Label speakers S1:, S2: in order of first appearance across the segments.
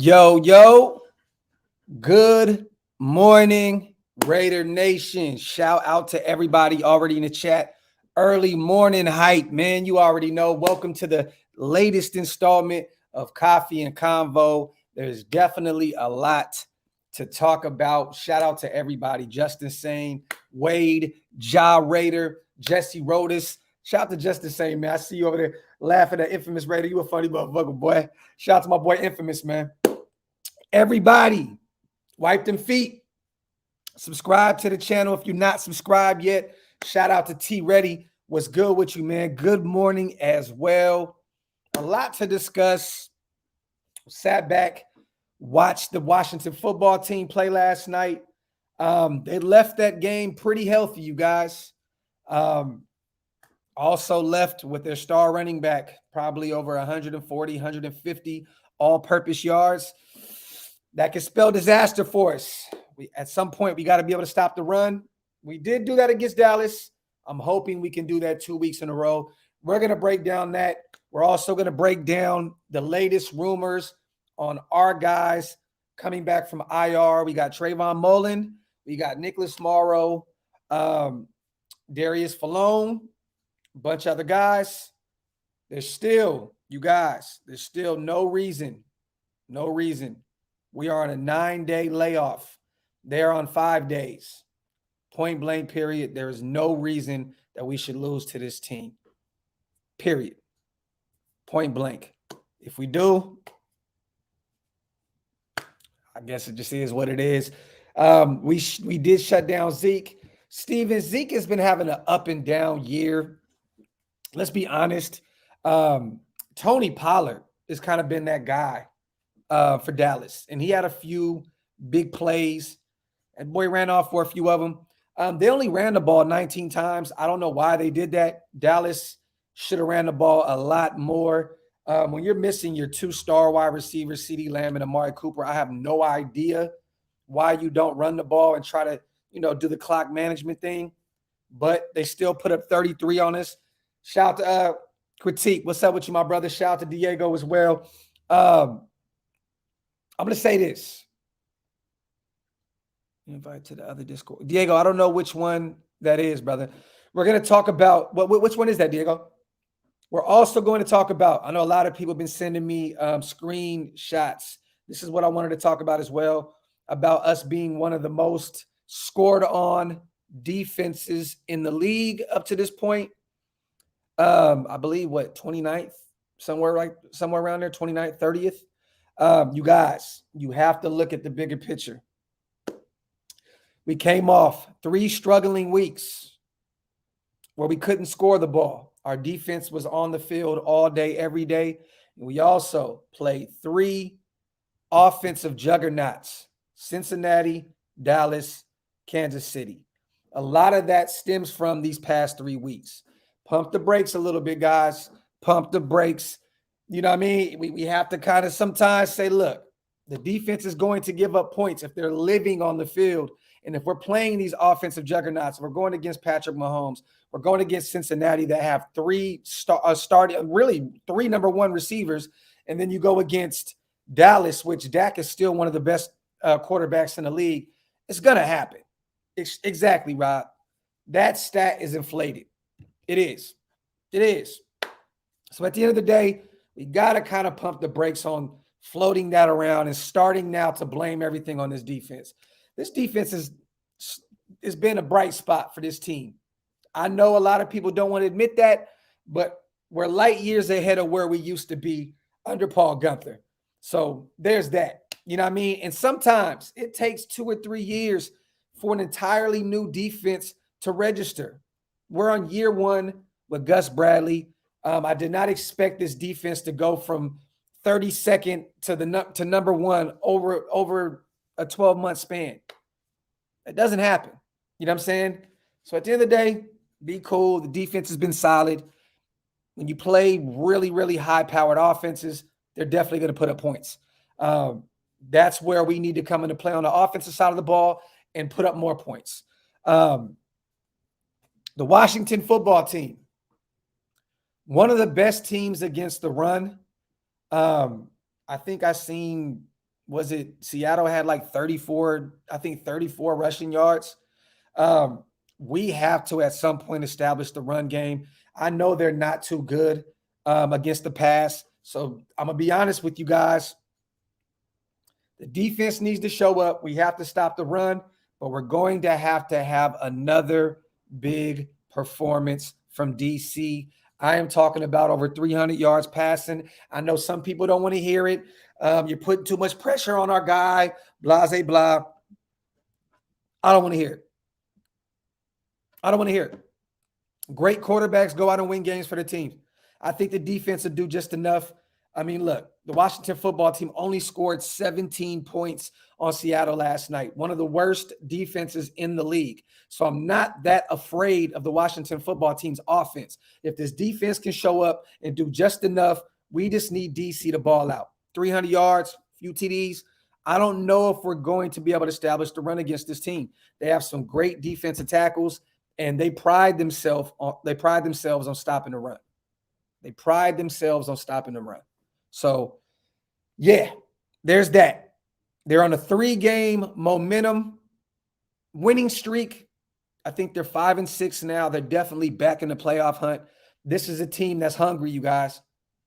S1: Yo, good morning, Raidernation. Shout out to everybody already in the chat. Early morning hype, man. You already know. Welcome to the latest installment of Coffee and Convo. There's definitely a lot to talk about. Shout out to everybody. Justin Sane, Wade, Ja Raider, Jesse Rodas. Shout out to Justin Sane, man. I see you over there laughing at Infamous Raider. You a funny motherfucker, boy. Shout out to my boy Infamous, man. Everybody, wipe them feet. Subscribe to the channel if you're not subscribed yet. Shout out to T Ready. What's good with you, man? Good morning as well. A lot to discuss. Sat back, watched the Washington football team play last night. They left that game pretty healthy, you guys. Also left with their star running back, probably over 140, 150 all-purpose yards. That can spell disaster for us. At some point, we got to be able to stop the run. We did do that against Dallas. I'm hoping we can do that 2 weeks in a row. We're going to break down that. We're also going to break down the latest rumors on our guys coming back from IR. We got Trayvon Mullen. We got Nicholas Morrow, Darius Falone, a bunch of other guys. There's still no reason. We are on a 9-day layoff. They're on 5 days. Point blank, period. There is no reason that we should lose to this team. Period. Point blank. If we do, I guess it just is what it is. We did shut down Zeke. Steven, Zeke has been having an up and down year. Let's be honest. Tony Pollard has kind of been that guy for Dallas. And he had a few big plays. And boy ran off for a few of them. They only ran the ball 19 times. I don't know why they did that. Dallas should have ran the ball a lot more. When you're missing your two-star wide receivers, CeeDee Lamb and Amari Cooper, I have no idea why you don't run the ball and try to, do the clock management thing. But they still put up 33 on us. Shout out to Critique. What's up with you, my brother? Shout out to Diego as well. I'm going to say this. Invite to the other Discord. Diego, I don't know which one that is, brother. We're going to talk about which one is that, Diego? We're also going to talk about, I know a lot of people have been sending me screenshots. This is what I wanted to talk about as well, about us being one of the most scored on defenses in the league up to this point. I believe, 29th? Somewhere around there, 29th, 30th. You guys, you have to look at the bigger picture. We came off 3 struggling weeks where we couldn't score the ball. Our defense was on the field all day, every day. And we also played 3 offensive juggernauts: Cincinnati, Dallas, Kansas City. A lot of that stems from these past 3 weeks. Pump the brakes a little bit, guys. Pump the brakes. You know what I mean? We have to kind of sometimes say, look, the defense is going to give up points if they're living on the field. And if we're playing these offensive juggernauts, we're going against Patrick Mahomes, we're going against Cincinnati that have 3 number 1 receivers. And then you go against Dallas, which Dak is still one of the best quarterbacks in the league. It's going to happen. Exactly, Rob. That stat is inflated. It is. So at the end of the day, we got to kind of pump the brakes on floating that around and starting now to blame everything on this defense. This defense has been a bright spot for this team. I know a lot of people don't want to admit that, but we're light years ahead of where we used to be under Paul Gunther. So there's that. You know what I mean? And sometimes it takes 2 or 3 years for an entirely new defense to register. We're on year 1 with Gus Bradley. I did not expect this defense to go from 32nd to number 1 over a 12-month span. It doesn't happen. You know what I'm saying? So at the end of the day, be cool. The defense has been solid. When you play really, really high-powered offenses, they're definitely going to put up points. That's where we need to come into play on the offensive side of the ball and put up more points. The Washington football team, one of the best teams against the run. I think I seen was it Seattle had like 34, I think 34 rushing yards. Um, we have to at some point establish the run game. I know they're not too good against the pass. So I'm gonna be honest with you guys. The defense needs to show up. We have to stop the run, but we're going to have another big performance from DC. I am talking about over 300 yards passing. I know some people don't want to hear it. You're putting too much pressure on our guy, blah, blah, blah. I don't want to hear it. I don't want to hear it. Great quarterbacks go out and win games for the team. I think the defense will do just enough. I mean, look, the Washington football team only scored 17 points on Seattle last night, one of the worst defenses in the league. So I'm not that afraid of the Washington football team's offense. If this defense can show up and do just enough, we just need DC to ball out. 300 yards, few TDs. I don't know if we're going to be able to establish the run against this team. They have some great defensive tackles, and they pride themselves on stopping the run. They pride themselves on stopping the run. So, yeah, there's that. They're on a 3-game momentum winning streak. I think they're 5-6 now. They're definitely back in the playoff hunt. This is a team that's hungry, you guys.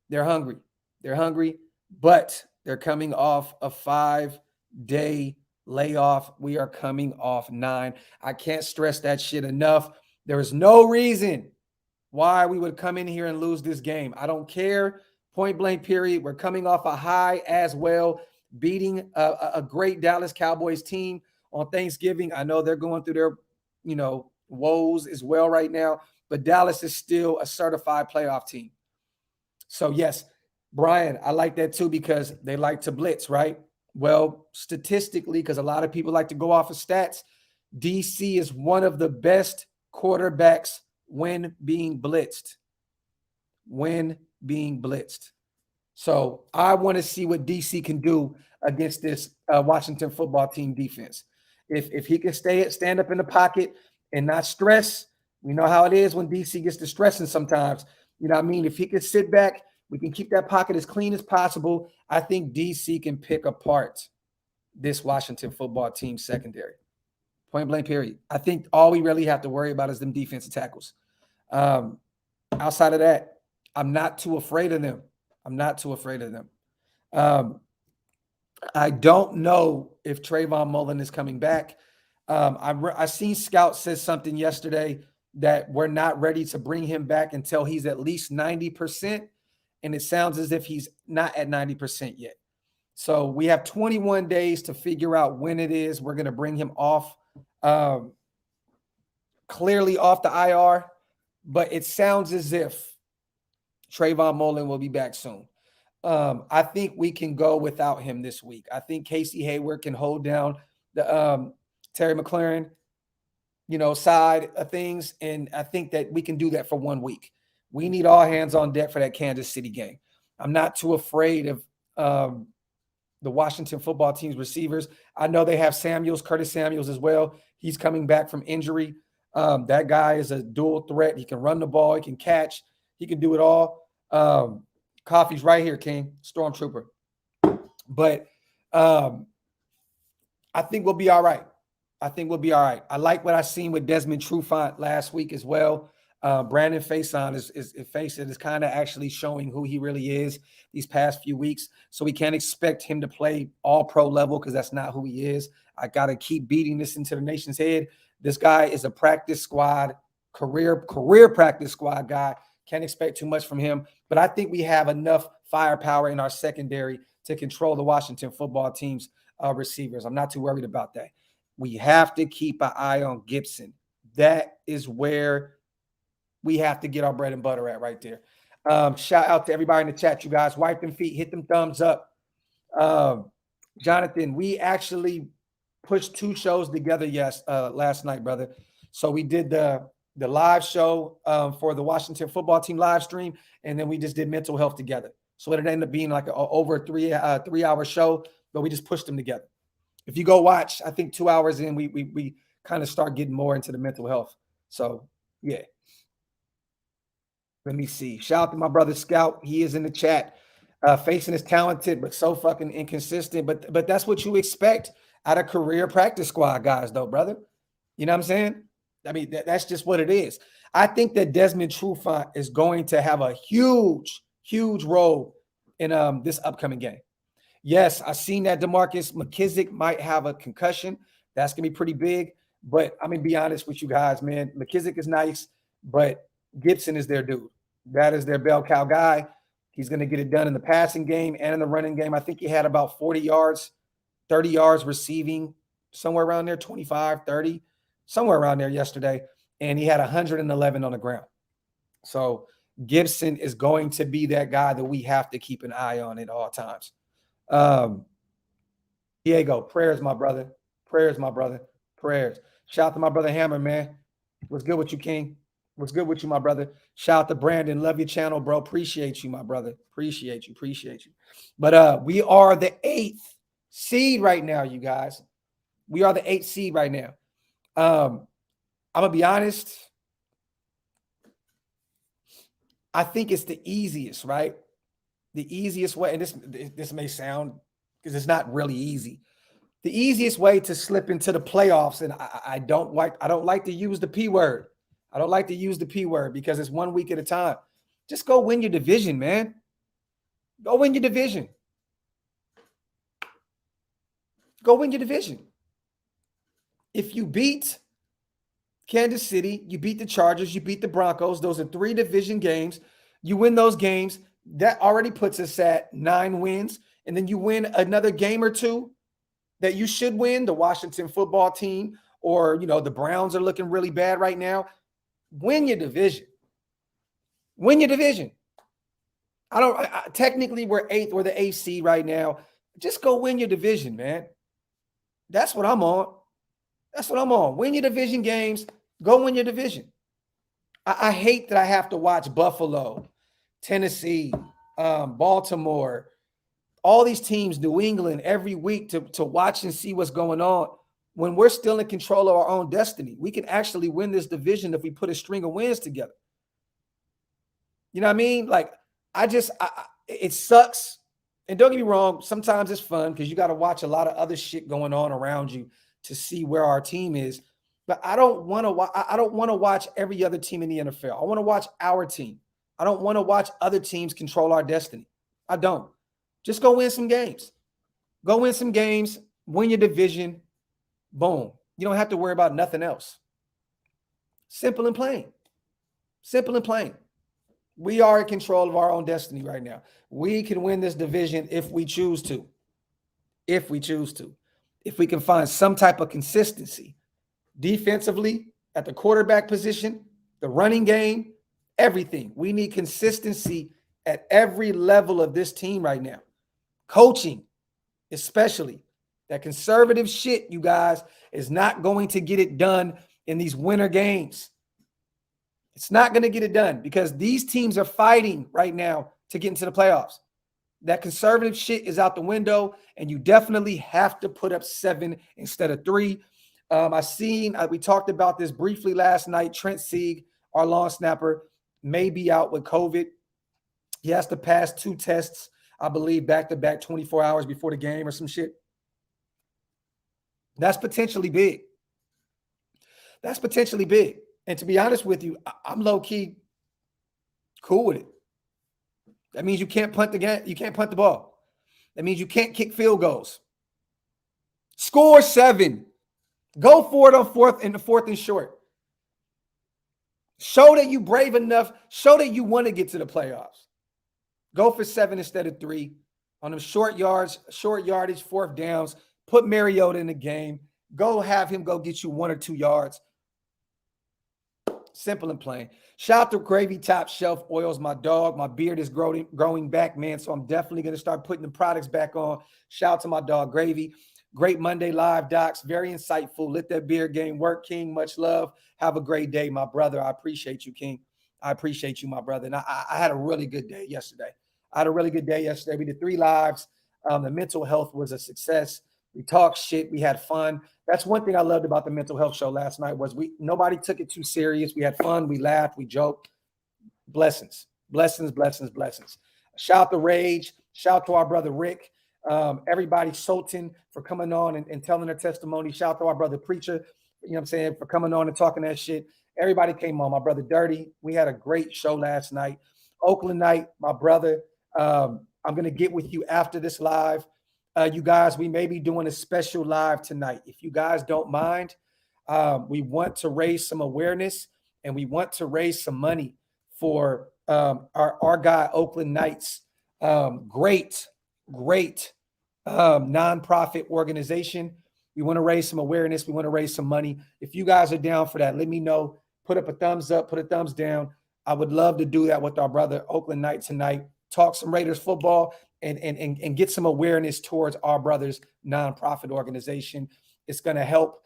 S1: They're hungry. They're hungry, but they're coming off a 5-day layoff. We are coming off 9. I can't stress that shit enough. There is no reason why we would come in here and lose this game. I don't care. Point blank period. We're coming off a high as well, beating a great Dallas Cowboys team on Thanksgiving. I know they're going through their, woes as well right now, but Dallas is still a certified playoff team. So yes, Brian, I like that too because they like to blitz, right? Well, statistically, because a lot of people like to go off of stats, DC is one of the best quarterbacks when being blitzed. So I want to see what DC can do against this Washington football team defense. If he can stand up in the pocket and not stress, we know how it is when DC gets to stressing sometimes. You know what I mean? If he can sit back, we can keep that pocket as clean as possible. I think DC can pick apart this Washington football team secondary. Point blank period. I think all we really have to worry about is them defensive tackles. Outside of that, I'm not too afraid of them. I don't know if Trayvon Mullen is coming back. I seen Scout said something yesterday that we're not ready to bring him back until he's at least 90%. And it sounds as if he's not at 90% yet. So we have 21 days to figure out when it is we're going to bring him off, clearly off the IR. But it sounds as if Trayvon Mullen will be back soon. I think we can go without him this week. I think Casey Hayward can hold down the Terry McLaurin, side of things. And I think that we can do that for 1 week. We need all hands on deck for that Kansas City game. I'm not too afraid of the Washington football team's receivers. I know they have Curtis Samuels as well. He's coming back from injury. That guy is a dual threat. He can run the ball. He can catch. He can do it all. Coffee's right here, King. Stormtrooper. But I think we'll be all right. I like what I seen with Desmond Trufant last week as well. Brandon Faison is kind of actually showing who he really is these past few weeks. So we can't expect him to play all pro level because that's not who he is. I got to keep beating this into the nation's head. This guy is a practice squad, career practice squad guy. Can't expect too much from him. But I think we have enough firepower in our secondary to control the Washington football team's receivers. I'm not too worried about that. We have to keep an eye on Gibson. That is where we have to get our bread and butter at right there. Shout out to everybody in the chat, you guys. Wipe them feet, hit them thumbs up. Johnathan, we actually pushed 2 shows together last night, brother. So we did the live show for the Washington football team live stream, and then we just did mental health together. So it ended up being like over a 3-hour show, but we just pushed them together. If you go watch, I think 2 hours in, we kind of start getting more into the mental health. So yeah. Let me see. Shout out to my brother Scout. He is in the chat. Facing is talented, but so fucking inconsistent. But that's what you expect out of career practice squad guys, though, brother. You know what I'm saying? I mean, that's just what it is. I think that Desmond Trufant is going to have a huge, huge role in this upcoming game. Yes, I seen that DeMarcus McKissick might have a concussion. That's gonna be pretty big. But I'm gonna be honest with you guys, man. McKissick is nice, but Gibson is their dude. That is their bell cow guy. He's gonna get it done in the passing game and in the running game. I think he had about 40 yards, 30 yards receiving, somewhere around there, 25, 30, somewhere around there yesterday. And he had 111 on the ground. So Gibson is going to be that guy that we have to keep an eye on at all times. Diego, prayers, my brother. Prayers, my brother. Prayers. Shout out to my brother Hammer, man. What's good with you, King? What's good with you, my brother? Shout out to Brandon. Love your channel, bro. Appreciate you, my brother. Appreciate you. Appreciate you. But we are the 8th seed right now, you guys. We are the 8th seed right now. I'm gonna be honest. I think it's the easiest, right? The easiest way, and this may sound, because it's not really easy. The easiest way to slip into the playoffs, and I don't like to use the P word. I don't like to use the P word because it's 1 week at a time. Just go win your division, man. Go win your division. Go win your division. If you beat Kansas City, you beat the Chargers, you beat the Broncos. Those are 3 division games. You win those games. That already puts us at 9 wins. And then you win another game or 2 that you should win. The Washington football team, or, the Browns are looking really bad right now. Win your division. Win your division. Technically we're 8th, we're the 8th seed right now. Just go win your division, man. That's what I'm on. That's what I'm on. Win your division games. Go win your division. I hate that I have to watch Buffalo, Tennessee, Baltimore, all these teams, New England, every week to watch and see what's going on when we're still in control of our own destiny. We can actually win this division if we put a string of wins together. You know what I mean? Like, it sucks. And don't get me wrong, sometimes it's fun because you got to watch a lot of other shit going on around you to see where our team is. But I don't want to watch every other team in the NFL. I want to watch our team. I don't want to watch other teams control our destiny. I don't. Just go win some games. Go win some games, win your division. Boom. You don't have to worry about nothing else. Simple and plain. Simple and plain. We are in control of our own destiny right now. We can win this division if we choose to. If we choose to. If we can find some type of consistency defensively at the quarterback position, the running game, everything. We need consistency at every level of this team right now. Coaching, especially. That conservative shit, you guys, is not going to get it done in these winter games. It's not going to get it done because these teams are fighting right now to get into the playoffs. That conservative shit is out the window, and you definitely have to put up 7 instead of 3. We talked about this briefly last night. Trent Sieg, our long snapper, may be out with COVID. He has to pass 2 tests, I believe, back-to-back 24 hours before the game or some shit. That's potentially big. That's potentially big. And to be honest with you, I'm low-key cool with it. That means you can't punt the game. You can't punt the ball. That means you can't kick field goals. Score 7. Go for it on 4th and short. Show that you brave enough. Show that you want to get to the playoffs. Go for 7 instead of 3 on them short yardage, 4th downs. Put Mariota in the game. Go have him go get you 1 or 2 yards. Simple and plain. Shout out to Gravy Top Shelf Oils, my dog. My beard is growing back, man. So I'm definitely going to start putting the products back on. Shout out to my dog, Gravy. Great Monday live, docs. Very insightful. Let that beard game work, King. Much love. Have a great day, my brother. I appreciate you, King. I appreciate you, my brother. And I had a really good day yesterday. We did 3 lives. The mental health was a success. We talked shit. We had fun. That's one thing I loved about the mental health show last night was nobody took it too serious. We had fun. We laughed. We joked. Blessings. Shout out to Rage. Shout out to our brother Rick. Everybody, Sultan, for coming on and telling their testimony. Shout out to our brother Preacher, you know what I'm saying, for coming on and talking that shit. Everybody came on. My brother Dirty. We had a great show last night. Oakland Night, my brother. I'm going to get with you after this live. You guys, we may be doing a special live tonight. If you guys don't mind, we want to raise some awareness and we want to raise some money for our guy, Oakland Knights. Great nonprofit organization. We want to raise some awareness. We want to raise some money. If you guys are down for that, let me know. Put up a thumbs up, put a thumbs down. I would love to do that with our brother Oakland Knights tonight. Talk some Raiders football and get some awareness towards our brother's nonprofit organization. It's going to help,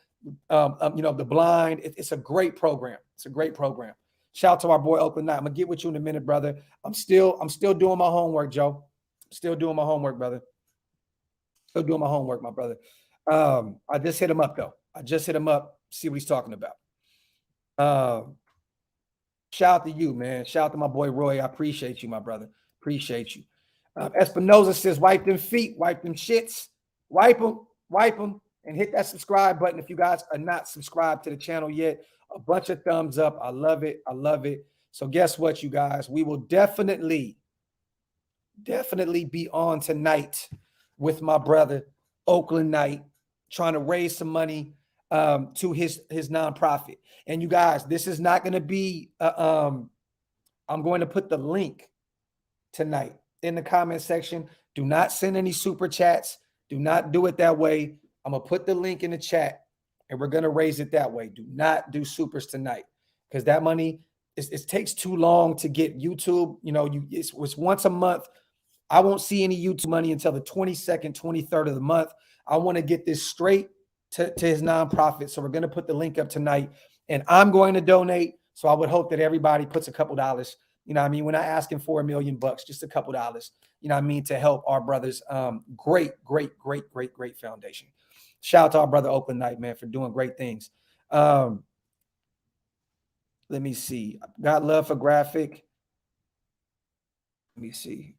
S1: the blind. It's a great program. It's a great program. Shout out to our boy Oakland Knight. I'm gonna get with you in a minute, brother. I'm still doing my homework, Joe. Still doing my homework, brother. Still doing my homework, my brother. I just hit him up though. I just hit him up. See what he's talking about. Shout out to you, man. Shout out to my boy Roy. I appreciate you, my brother. Appreciate you. Espinoza says, wipe them feet, wipe them shits, wipe them, and hit that subscribe button if you guys are not subscribed to the channel yet. A bunch of thumbs up. I love it. I love it. So guess what, you guys? We will definitely be on tonight with my brother, Oakland Knight, trying to raise some money to his nonprofit. And you guys, this is not going to be, I'm going to put the link tonight in the comment section. Do not send any super chats. Do not do it that way. I'm going to put the link in the chat and we're going to raise it that way. Do not do supers tonight because that money, it takes too long to get YouTube. You know, it's once a month. I won't see any YouTube money until the 22nd, 23rd of the month. I want to get this straight to his nonprofit. So we're going to put the link up tonight and I'm going to donate. So I would hope that everybody puts a couple dollars. You know what I mean? We're not asking for $1 million, just a couple dollars, you know what I mean, to help our brothers. Great foundation. Shout out to our brother Oakland Knight, man, for doing great things. Let me see. Got love for Graphk. Let me see.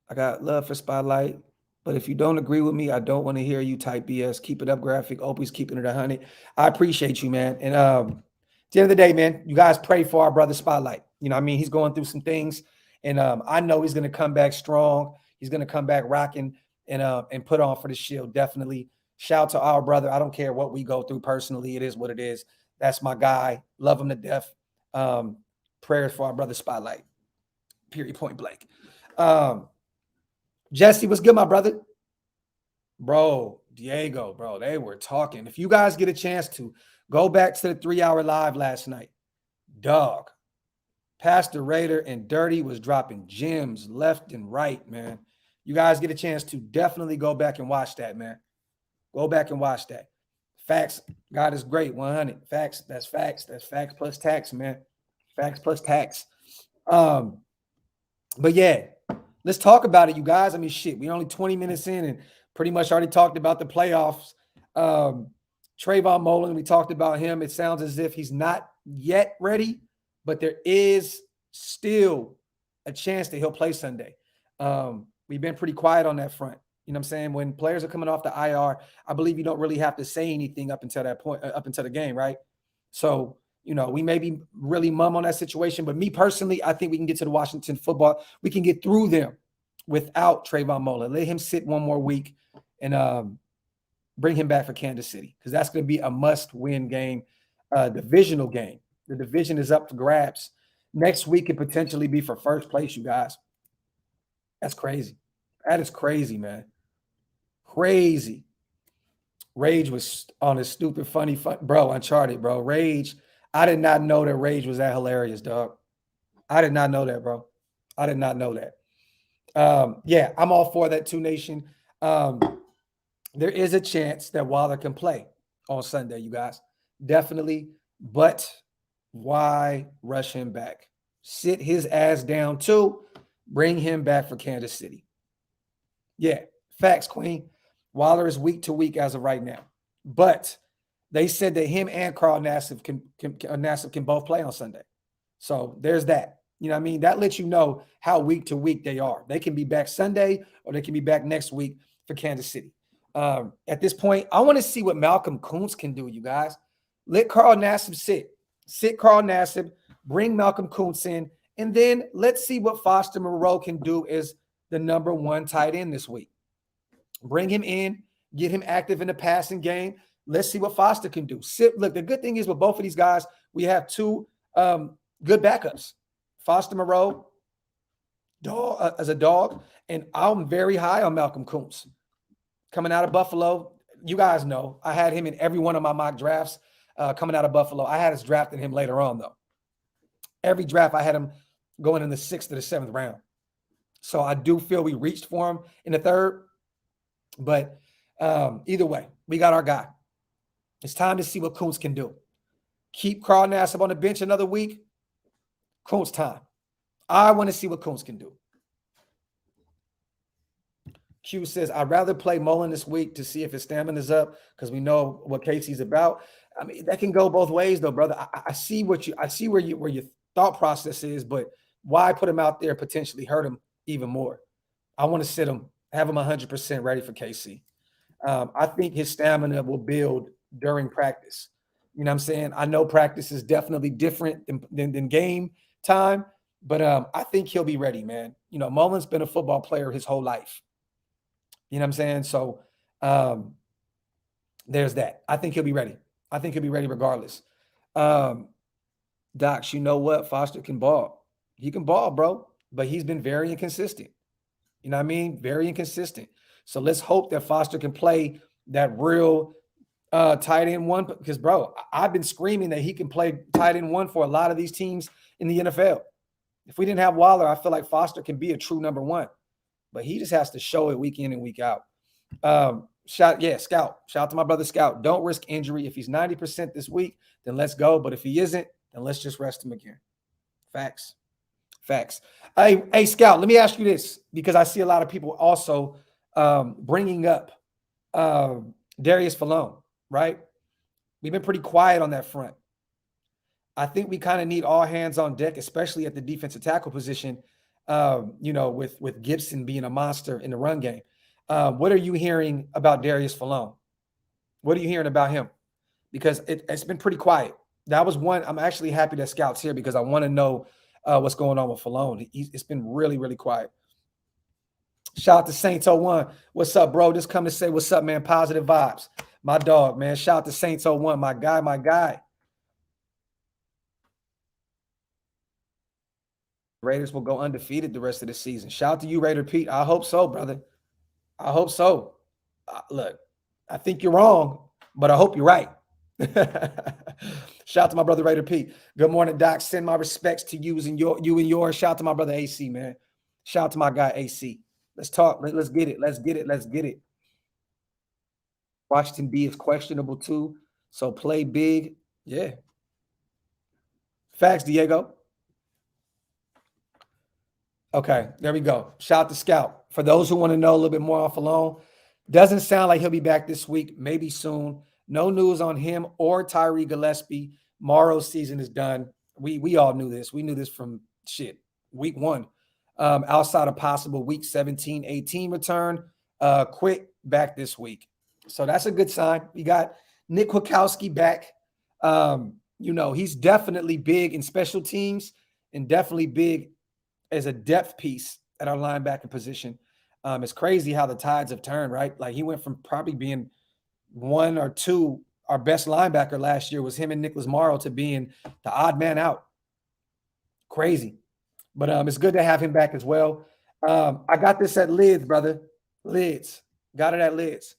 S1: I got love for Spotlight. But if you don't agree with me, I don't want to hear you type BS. Keep it up, Graphk. Opie's keeping it 100. I appreciate you, man. And at the end of the day, man, you guys pray for our brother Spotlight. You know what I mean? He's going through some things. And I know he's going to come back strong. He's going to come back rocking and put on for the Shield. Definitely. Shout out to our brother. I don't care what we go through personally. It is what it is. That's my guy. Love him to death. Prayers for our brother Spotlight. Period, point blank. Jesse, what's good, my brother? Bro, Diego, bro, they were talking. If you guys get a chance to go back to the 3-hour live last night, dog, Pastor Raider and Dirty was dropping gems left and right, man. You guys get a chance to definitely go back and watch that, man. Go back and watch that. Facts, God is great, 100. Facts, that's facts. That's facts plus tax, man. Facts plus tax. But yeah, let's talk about it, you guys. I mean, shit, we're only 20 minutes in and pretty much already talked about the playoffs. Trayvon Mullen, we talked about him. It sounds as if he's not yet ready, but there is still a chance that he'll play Sunday. We've been pretty quiet on that front. You know what I'm saying? When players are coming off the IR, I believe you don't really have to say anything up until that point, up until the game, right? So, you know, we may be really mum on that situation, but me personally, I think we can get to the Washington football. We can get through them without Trayvon Mullen. Let him sit one more week and bring him back for Kansas City because that's going to be a must-win game, divisional game. The division is up for grabs. Next week could potentially be for first place, you guys. That's crazy. That is crazy, man. Crazy. Rage was on his stupid, funny, bro, Uncharted, bro. Rage. I did not know that Rage was that hilarious, dog. I did not know that, bro. I did not know that. Yeah, I'm all for that, Two Nation. There is a chance that Waller can play on Sunday, you guys. Definitely. But why rush him back? Sit his ass down too. Bring him back for Kansas City. Yeah, facts, Queen. Waller is week to week as of right now. But they said that him and Carl Nassib can both play on Sunday. So there's that. You know what I mean? That lets you know how week to week they are. They can be back Sunday or they can be back next week for Kansas City. At this point, I want to see what Malcolm Kuntz can do, you guys. Let Carl Nassib sit. Sit Carl Nassib, bring Malcolm Kuntz in, and then let's see what Foster Moreau can do as the number one tight end this week. Bring him in, get him active in the passing game. Let's see what Foster can do. Look, the good thing is with both of these guys, we have two good backups. Foster Moreau as a dog, and I'm very high on Malcolm Kuntz. Coming out of Buffalo, you guys know I had him in every one of my mock drafts coming out of Buffalo. I had us drafting him later on, though. Every draft, I had him going in the 6th to the 7th round. So I do feel we reached for him in the 3rd. But either way, we got our guy. It's time to see what Kuntz can do. Keep Carl Nassib on the bench another week. Kuntz time. I want to see what Kuntz can do. Q says, I'd rather play Mullen this week to see if his stamina is up because we know what Casey's about. I mean, that can go both ways, though, brother. I see where your thought process is, but why put him out there, potentially hurt him even more? I want to sit him, have him 100% ready for KC. I think his stamina will build during practice. You know what I'm saying? I know practice is definitely different than game time, but I think he'll be ready, man. You know, Mullen's been a football player his whole life. You know what I'm saying? So there's that. I think he'll be ready. I think he'll be ready regardless. Docs, you know what? Foster can ball. He can ball, bro, but he's been very inconsistent. You know what I mean? Very inconsistent. So let's hope that Foster can play that real tight end one because, bro, I've been screaming that he can play tight end one for a lot of these teams in the NFL. If we didn't have Waller, I feel like Foster can be a true number one. But he just has to show it week in and week out. Scout. Shout out to my brother Scout. Don't risk injury. If he's 90% this week, then let's go. But if he isn't, then let's just rest him again. Facts. Hey, Scout, let me ask you this because I see a lot of people also bringing up Darius Falone, right? We've been pretty quiet on that front. I think we kind of need all hands on deck, especially at the defensive tackle position. With Gibson being a monster in the run game. What are you hearing about Darius Falone? What are you hearing about him? Because it's been pretty quiet. That was one. I'm actually happy that Scout's here because I want to know what's going on with Falone. It's been really, really quiet. Shout out to Saints 01. What's up, bro? Just come to say what's up, man. Positive vibes. My dog, man. Shout out to Saints 01. My guy. Raiders will go undefeated the rest of the season. Shout out to you, Raider Pete. I hope so, brother. I hope so. Look, I think you're wrong, but I hope you're right. Shout out to my brother Raider Pete. Good morning, Doc. Send my respects to you and yours. Shout out to my brother AC, man. Shout out to my guy AC. Let's talk. Let's get it. Washington D is questionable too. So play big. Yeah. Facts, Diego. Okay, there we go. Shout out to Scout. For those who want to know a little bit more on Falone, doesn't sound like he'll be back this week, maybe soon. No news on him or Tyree Gillespie. Morrow's season is done. We all knew this. We knew this from week 1. Outside of possible week 17, 18 return, quick back this week. So that's a good sign. We got Nick Kwiatkowski back. He's definitely big in special teams and definitely big as a depth piece at our linebacker position. It's crazy how the tides have turned, right? Like he went from probably being 1 or 2, our best linebacker last year was him and Nicholas Morrow, to being the odd man out. Crazy. But it's good to have him back as well. I got this at Lids, brother. Lids. Got it at Lids.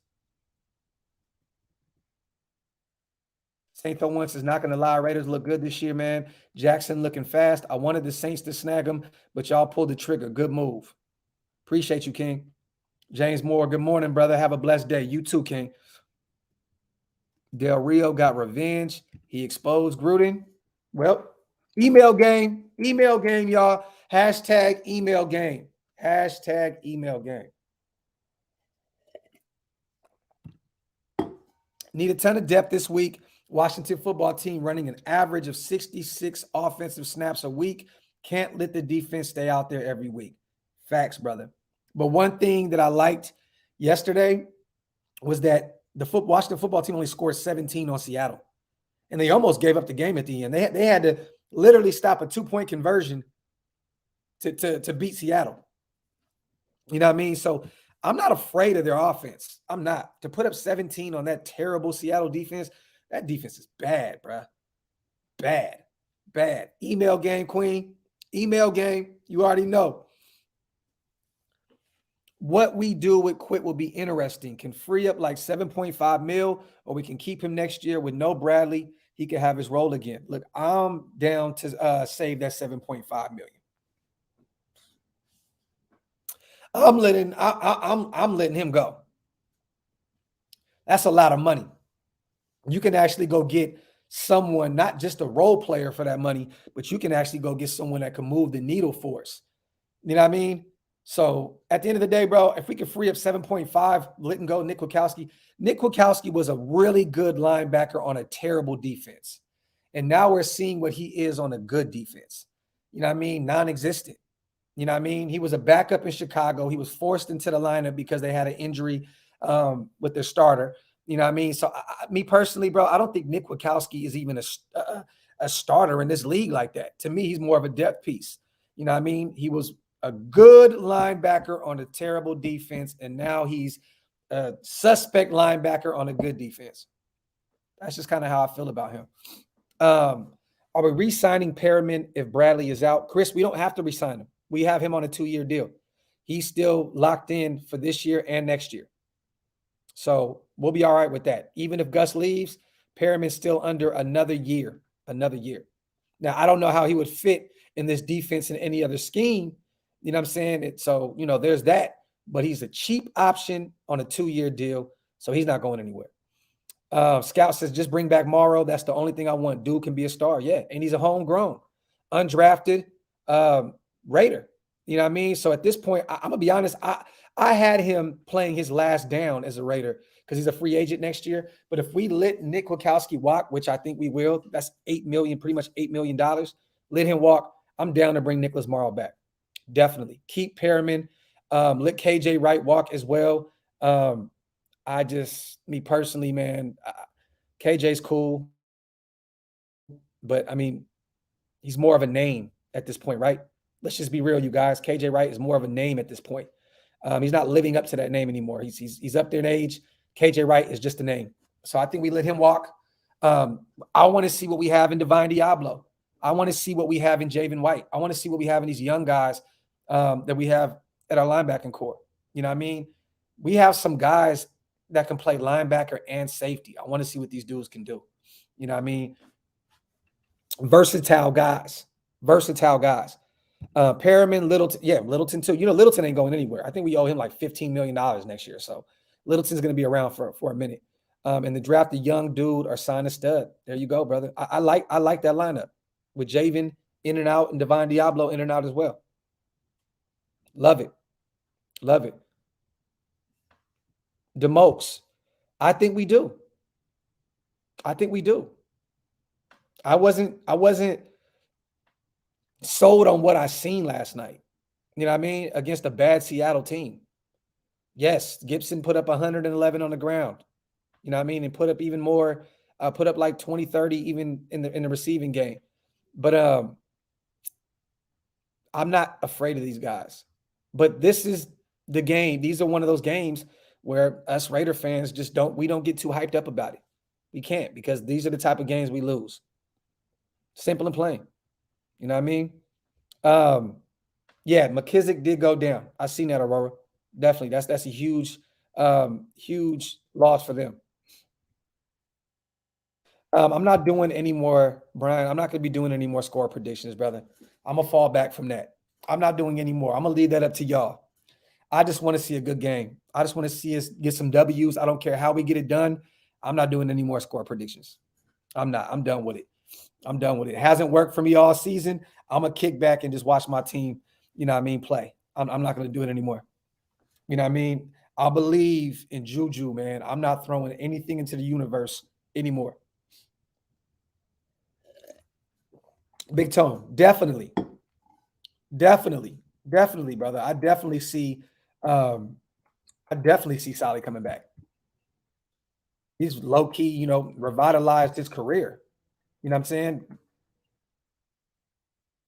S1: Saint once is not going to lie. Raiders look good this year, man. Jackson looking fast. I wanted the Saints to snag him, but y'all pulled the trigger. Good move. Appreciate you, King. James Moore, good morning, brother. Have a blessed day. You too, King. Del Rio got revenge. He exposed Gruden. Well, email game, y'all. Hashtag email game. Hashtag email game. Need a ton of depth this week. Washington football team running an average of 66 offensive snaps a week. Can't let the defense stay out there every week. Facts, brother. But one thing that I liked yesterday was that the Washington football team only scored 17 on Seattle. And they almost gave up the game at the end. They had to literally stop a 2-point conversion to beat Seattle. You know what I mean? So I'm not afraid of their offense. I'm not. To put up 17 on that terrible Seattle defense, that defense is bad, bro. Bad. Bad. Email game, Queen. Email game. You already know. What we do with Quit will be interesting. Can free up like 7.5 mil, or we can keep him next year with no Bradley. He can have his role again. Look, I'm down to save that 7.5 million. I'm letting him go. That's a lot of money. You can actually go get someone, not just a role player for that money, but you can actually go get someone that can move the needle for us. You know what I mean? So at the end of the day, bro, if we could free up 7.5, let him go Nick Kwiatkowski. Nick Kwiatkowski was a really good linebacker on a terrible defense. And now we're seeing what he is on a good defense. You know what I mean? Non-existent. You know what I mean? He was a backup in Chicago. He was forced into the lineup because they had an injury with their starter. You know what I mean? So me personally, bro, I don't think Nick Kwiatkowski is even a starter in this league like that. To me, he's more of a depth piece. You know what I mean? He was a good linebacker on a terrible defense, and now he's a suspect linebacker on a good defense. That's just kind of how I feel about him. Are we re-signing Perriman if Bradley is out? Chris, we don't have to re-sign him. We have him on a 2-year deal. He's still locked in for this year and next year. So we'll be all right with that. Even if Gus leaves, Perriman's still under another year. Now, I don't know how he would fit in this defense in any other scheme. You know what I'm saying? So, there's that. But he's a cheap option on a 2-year deal, so he's not going anywhere. Scout says, just bring back Morrow. That's the only thing I want. Dude can be a star. Yeah, and he's a homegrown, undrafted Raider. You know what I mean? So at this point, I'm going to be honest, I had him playing his last down as a Raider because he's a free agent next year. But if we let Nick Kwiatkowski walk, which I think we will, that's $8 million, pretty much $8 million. Let him walk. I'm down to bring Nicholas Morrow back. Definitely. Keep Perriman. Let KJ Wright walk as well. Me personally, man, KJ's cool. But, I mean, he's more of a name at this point, right? Let's just be real, you guys. KJ Wright is more of a name at this point. He's not living up to that name anymore. He's up there in age. KJ Wright is just a name. So I think we let him walk. I want to see what we have in Divine Diablo. I want to see what we have in Javen White. I want to see what we have in these young guys that we have at our linebacking core. You know what I mean? We have some guys that can play linebacker and safety. I want to see what these dudes can do. You know what I mean? Versatile guys. Perriman, Littleton too. Littleton ain't going anywhere. I think we owe him like $15 million next year. So Littleton's going to be around for a minute. And the draft a young dude or sign a stud. There you go, brother. I like that lineup with Javen in and out and Divine Diablo in and out as well. Love it. DeMokes. I think we do. I wasn't sold on what I seen last night. You know what I mean? Against a bad Seattle team. Yes, Gibson put up 111 on the ground. You know what I mean? And put up even more, put up like 20, 30 even in the receiving game. But I'm not afraid of these guys. But this is the game. These are one of those games where us Raider fans we don't get too hyped up about it. We can't, because these are the type of games we lose. Simple and plain. You know what I mean? Yeah, McKissick did go down. I seen that, Aurora. Definitely. That's a huge loss for them. I'm not doing any more, Brian. I'm not going to be doing any more score predictions, brother. I'm going to fall back from that. I'm not doing any more. I'm going to leave that up to y'all. I just want to see a good game. I just want to see us get some W's. I don't care how we get it done. I'm not doing any more score predictions. I'm not. I'm done with it. It hasn't worked for me all season. I'm going to kick back and just watch my team, play. I'm not going to do it anymore. You know what I mean? I believe in Juju, man. I'm not throwing anything into the universe anymore. Big Tone, definitely. Definitely, definitely, brother. I definitely see Solly coming back. He's low key, revitalized his career. You know what I'm saying?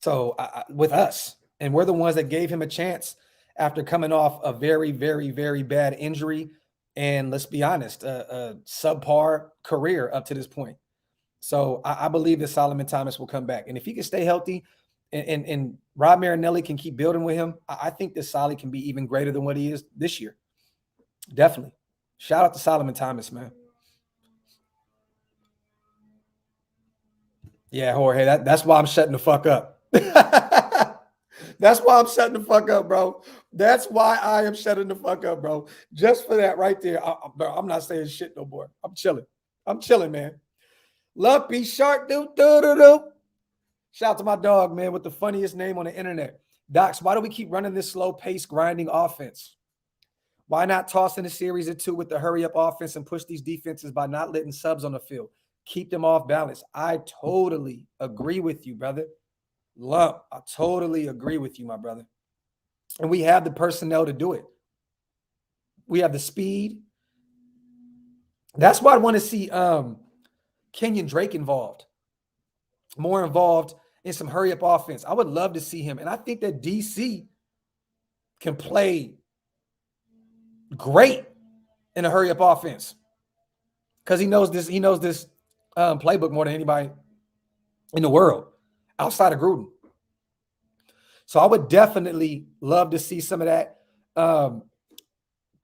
S1: So with us, and we're the ones that gave him a chance after coming off a very, very, very bad injury, and let's be honest, a subpar career up to this point. So I believe that Solomon Thomas will come back, and if he can stay healthy, and Rob Marinelli can keep building with him, I think that Solly can be even greater than what he is this year. Definitely. Shout out to Solomon Thomas, man. Yeah, Jorge, that's why I'm shutting the fuck up. That's why I'm shutting the fuck up, bro. That's why I am shutting the fuck up, bro. Just for that right there. Bro, I'm not saying shit no more. I'm chilling. I'm chilling, man. Lumpy Shark, do do do do. Shout out to my dog, man, with the funniest name on the internet. Docs, why do we keep running this slow pace grinding offense? Why not toss in a series or two with the hurry up offense and push these defenses by not letting subs on the field? Keep them off balance. I totally agree with you, brother. Lump, I totally agree with you, my brother. And we have the personnel to do it. We have the speed. That's why I want to see Kenyon Drake involved, more involved in some hurry up offense. I would love to see him. And I think that DC can play great in a hurry up offense because he knows this playbook more than anybody in the world outside of Gruden. So I would definitely love to see some of that.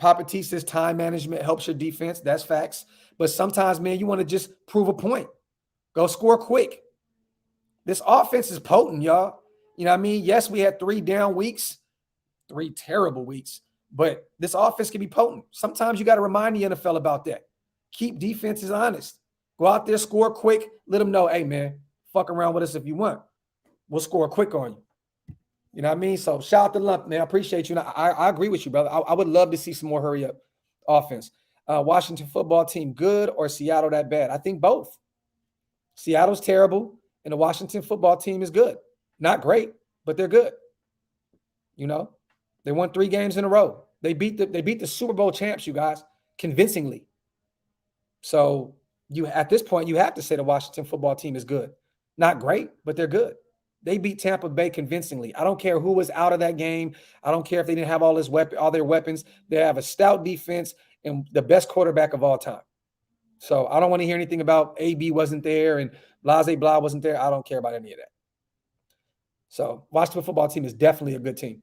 S1: Papatiste says time management helps your defense. That's facts. But sometimes, man, you want to just prove a point. Go score quick. This offense is potent, y'all. You know what I mean? Yes, we had 3 down weeks, 3 terrible weeks, but this offense can be potent. Sometimes you got to remind the NFL about that. Keep defenses honest. Go out there, score quick. Let them know, hey, man, fuck around with us if you want. We'll score quick on you. You know what I mean? So shout out to Lump, man. I appreciate you. And I agree with you, brother. I would love to see some more hurry up offense. Washington football team good or Seattle that bad? I think both. Seattle's terrible and the Washington football team is good. Not great, but they're good. You know, they won 3 games in a row. They beat the Super Bowl champs, you guys, convincingly. So at this point, you have to say the Washington football team is good. Not great, but they're good. They beat Tampa Bay convincingly. I don't care who was out of that game. I don't care if they didn't have all their weapons. They have a stout defense and the best quarterback of all time. So I don't want to hear anything about AB wasn't there and Blase Blah wasn't there. I don't care about any of that. So Washington football team is definitely a good team.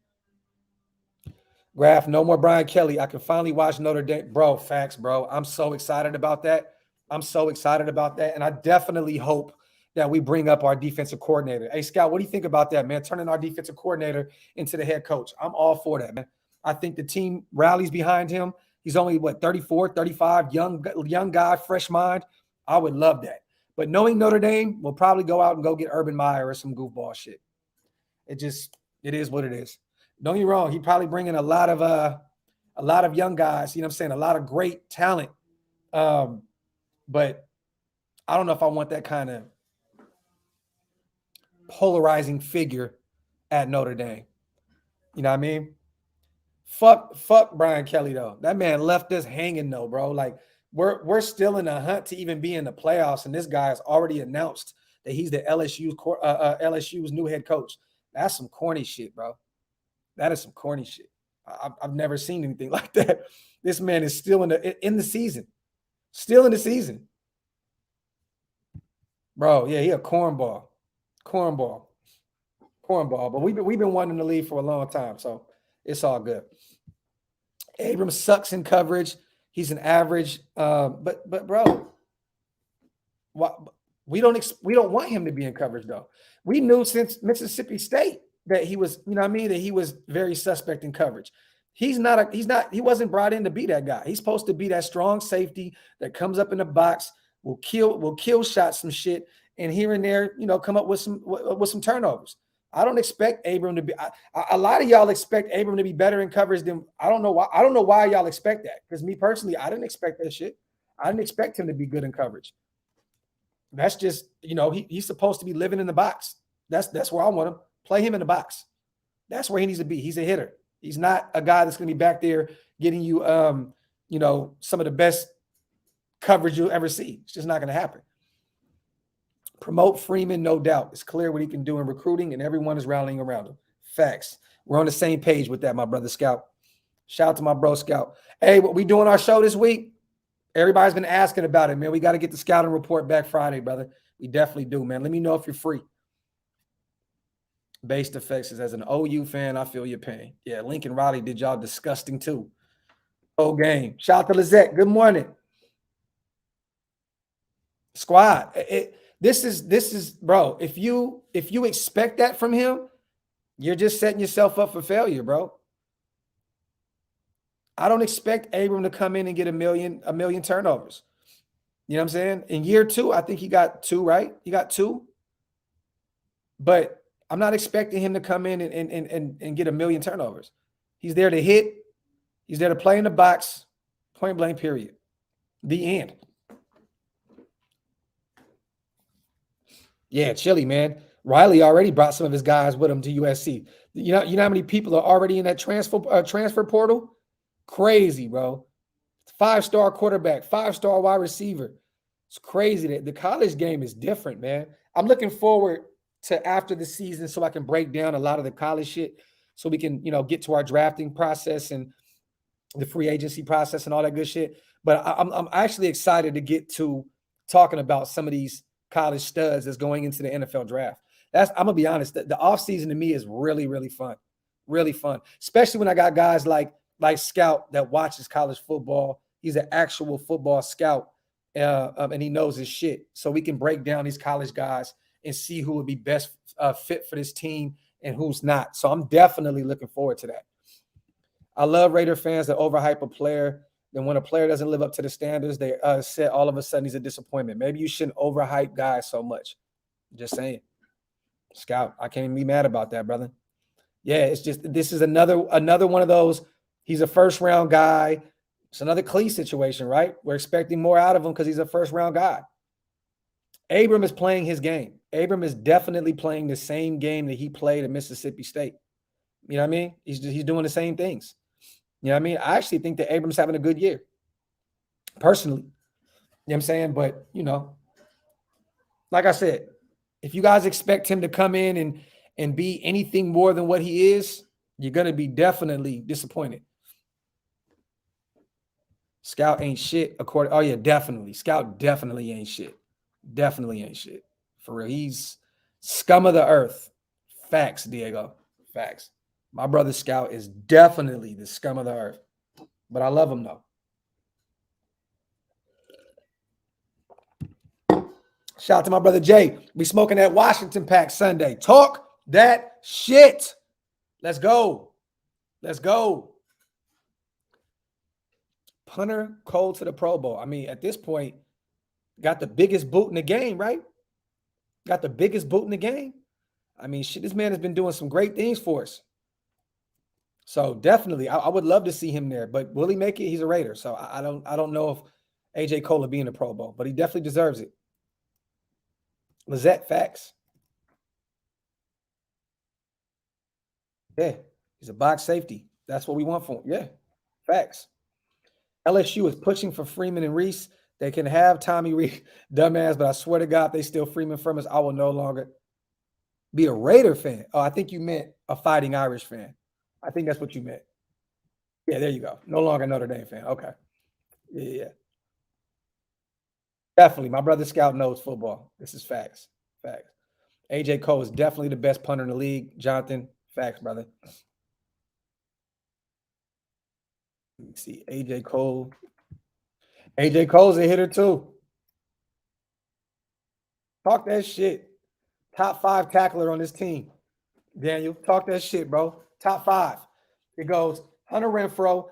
S1: Graphk, no more Brian Kelly. I can finally watch Notre Dame. Bro, facts, bro. I'm so excited about that. And I definitely hope that we bring up our defensive coordinator. Hey, Scout, what do you think about that, man? Turning our defensive coordinator into the head coach. I'm all for that, man. I think the team rallies behind him. He's only, 34, 35, young guy, fresh mind. I would love that. But knowing Notre Dame, we'll probably go out and go get Urban Meyer or some goofball shit. It is what it is. Don't get me wrong. He probably bringing a lot of young guys, you know what I'm saying? A lot of great talent. But I don't know if I want that kind of polarizing figure at Notre Dame. You know what I mean? Fuck Brian Kelly though. That man left us hanging though, bro. Like we're still in the hunt to even be in the playoffs, and this guy has already announced that he's the LSU's new head coach. That's some corny shit, bro. That is some corny shit. I've never seen anything like that. This man is still in the season, still in the season, bro. Yeah, he a cornball. But we've been wanting to leave for a long time, so it's all good. Abram sucks in coverage. He's an average, but bro, we don't want him to be in coverage though. We knew since Mississippi State that he was, you know what I mean, that he was very suspect in coverage. He wasn't brought in to be that guy. He's supposed to be that strong safety that comes up in the box, will kill shots, some shit, and here and there, come up with some turnovers. I don't expect Abram to be. A lot of y'all expect Abram to be better in coverage than I don't know why. I don't know why y'all expect that. Because me personally, I didn't expect that shit. I didn't expect him to be good in coverage. That's just he's supposed to be living in the box. That's where I want him. Play him in the box. That's where he needs to be. He's a hitter. He's not a guy that's going to be back there getting you, some of the best coverage you'll ever see. It's just not going to happen. Promote Freeman, no doubt. It's clear what he can do in recruiting, and everyone is rallying around him. Facts. We're on the same page with that, my brother Scout. Shout out to my bro Scout. Hey, what we doing our show this week? Everybody's been asking about it, man. We got to get the scouting report back Friday, brother. We definitely do, man. Let me know if you're free. Based effects is as an OU fan, I feel your pain. Yeah, Lincoln Riley did y'all disgusting too. Whole game. Shout out to Lizette. Good morning. Squad. This is, bro. If you expect that from him, you're just setting yourself up for failure, bro. I don't expect Abram to come in and get a million turnovers. You know what I'm saying? In year 2, I think he got 2, right? He got 2. But I'm not expecting him to come in and get a million turnovers. He's there to hit. He's there to play in the box. Point blank, period. The end. Yeah, chilly, man. Riley already brought some of his guys with him to USC. You know how many people are already in that transfer portal? Crazy, bro. 5-star quarterback, 5-star wide receiver. It's crazy that the college game is different, man. I'm looking forward to after the season so I can break down a lot of the college shit so we can, get to our drafting process and the free agency process and all that good shit. But I'm actually excited to get to talking about some of these college studs that's going into the NFL draft. I'm gonna be honest, the offseason to me is really, really fun. Really fun. Especially when I got guys like Scout that watches college football. He's an actual football scout. And he knows his shit. So we can break down these college guys and see who would be best fit for this team and who's not. So I'm definitely looking forward to that. I love Raider fans that overhype a player. Then when a player doesn't live up to the standards, they say all of a sudden he's a disappointment. Maybe you shouldn't overhype guys so much. Just saying. Scout, I can't even be mad about that, brother. Yeah, it's just this is another one of those. He's a first-round guy. It's another Clee situation, right? We're expecting more out of him because he's a first-round guy. Abram is playing his game. Abram is definitely playing the same game that he played at Mississippi State. You know what I mean? He's doing the same things. You know what I mean? I actually think that Abram's having a good year. Personally. You know what I'm saying? But, like I said, if you guys expect him to come in and be anything more than what he is, you're going to be definitely disappointed. Scout ain't shit. Oh, yeah, definitely. Scout definitely ain't shit. Definitely ain't shit. For real. He's scum of the earth. Facts, Diego. Facts. My brother Scout is definitely the scum of the earth. But I love him, though. Shout out to my brother Jay. We smoking that Washington pack Sunday. Talk that shit. Let's go. Let's go. Punter Cole to the Pro Bowl. I mean, at this point, got the biggest boot in the game, right? Got the biggest boot in the game. I mean, shit, this man has been doing some great things for us. So definitely, I would love to see him there. But will he make it? He's a Raider. So I don't know if AJ Cole will be in the Pro Bowl, but he definitely deserves it. Lizette, facts. Yeah, he's a box safety. That's what we want for him. Yeah, facts. LSU is pushing for Freeman and Reese. They can have Tommy Reese, dumbass, but I swear to God, they steal Freeman from us. I will no longer be a Raider fan. Oh, I think you meant a Fighting Irish fan. I think that's what you meant. Yeah, there you go. No longer Notre Dame fan. Okay. Yeah. Definitely. My brother Scout knows football. This is facts. Facts. AJ Cole is definitely the best punter in the league. Johnathan, facts, brother. Let me see. AJ Cole. AJ Cole's a hitter too. Talk that shit. Top 5 tackler on this team. Daniel, talk that shit, bro. Top 5. It goes Hunter Renfrow,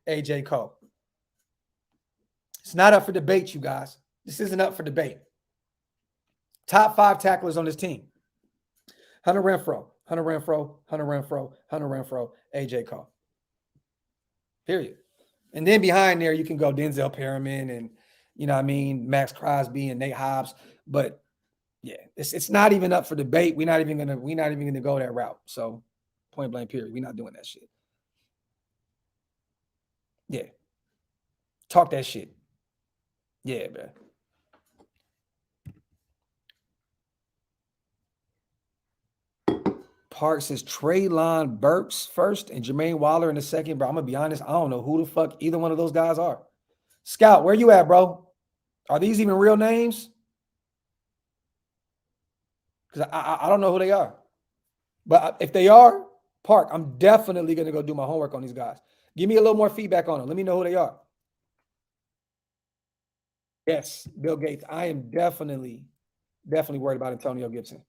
S1: AJ Cole. It's not up for debate, you guys. This isn't up for debate. Top 5 tacklers on this team. Hunter Renfrow, AJ Cole. Period. And then behind there, you can go Denzel Perriman and, Max Crosby and Nate Hobbs. But Yeah, it's not even up for debate. We're not even gonna go that route. So point blank period. We're not doing that shit. Yeah. Talk that shit. Yeah, man. Parks says Traylon Burks first and Jermaine Waller in the second, bro. I'm gonna be honest. I don't know who the fuck either one of those guys are. Scout, where you at, bro? Are these even real names? Because I don't know who they are. But if they are, Park, I'm definitely gonna go do my homework on these guys. Give me a little more feedback on them. Let me know who they are. Yes, Bill Gates. I am definitely worried about Antonio Gibson.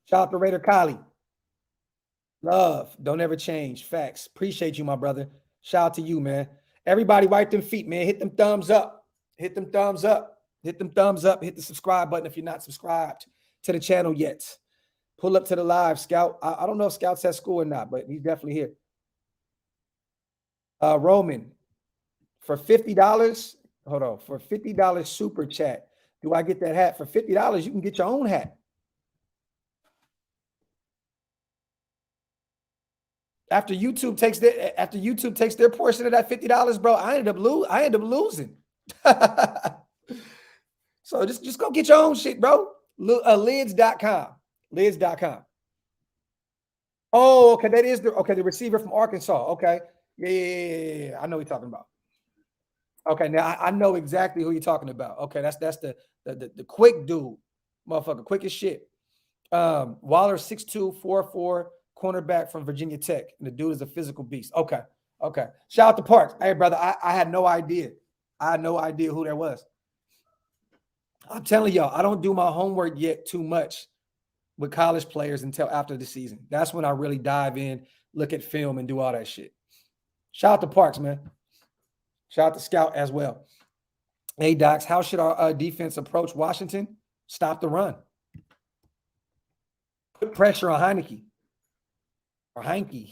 S1: Shout out to Raider Kylie. Love, don't ever change. Facts. Appreciate you, my brother. Shout out to you, man. Everybody wipe them feet, man. Hit them thumbs up. Hit them thumbs up. Hit them thumbs up. Hit the subscribe button if you're not subscribed to the channel yet. Pull up to the live, Scout. I don't know if Scout's at school or not, but he's definitely here. Roman, for $50, hold on, for $50 super chat, do I get that hat? For $50, you can get your own hat. After YouTube takes their portion of that $50, bro, I end up losing. So just go get your own shit, bro. Lids.com. Lids.com. Oh, okay. That is the receiver from Arkansas. Okay. Yeah. I know what you're talking about. Okay, now I know exactly who you're talking about. Okay, that's the quick dude, motherfucker, quick as shit. Waller 6'2", 4'4", cornerback from Virginia Tech. And the dude is a physical beast. Okay. Shout out to Parks. Hey, brother, I had no idea. I had no idea who that was. I'm telling y'all, I don't do my homework yet too much with college players until after the season. That's when I really dive in, look at film, and do all that shit. Shout out to Parks, man. Shout out to Scout as well. Hey, Docs, how should our defense approach Washington? Stop the run. Put pressure on Heineke. Or Heineken.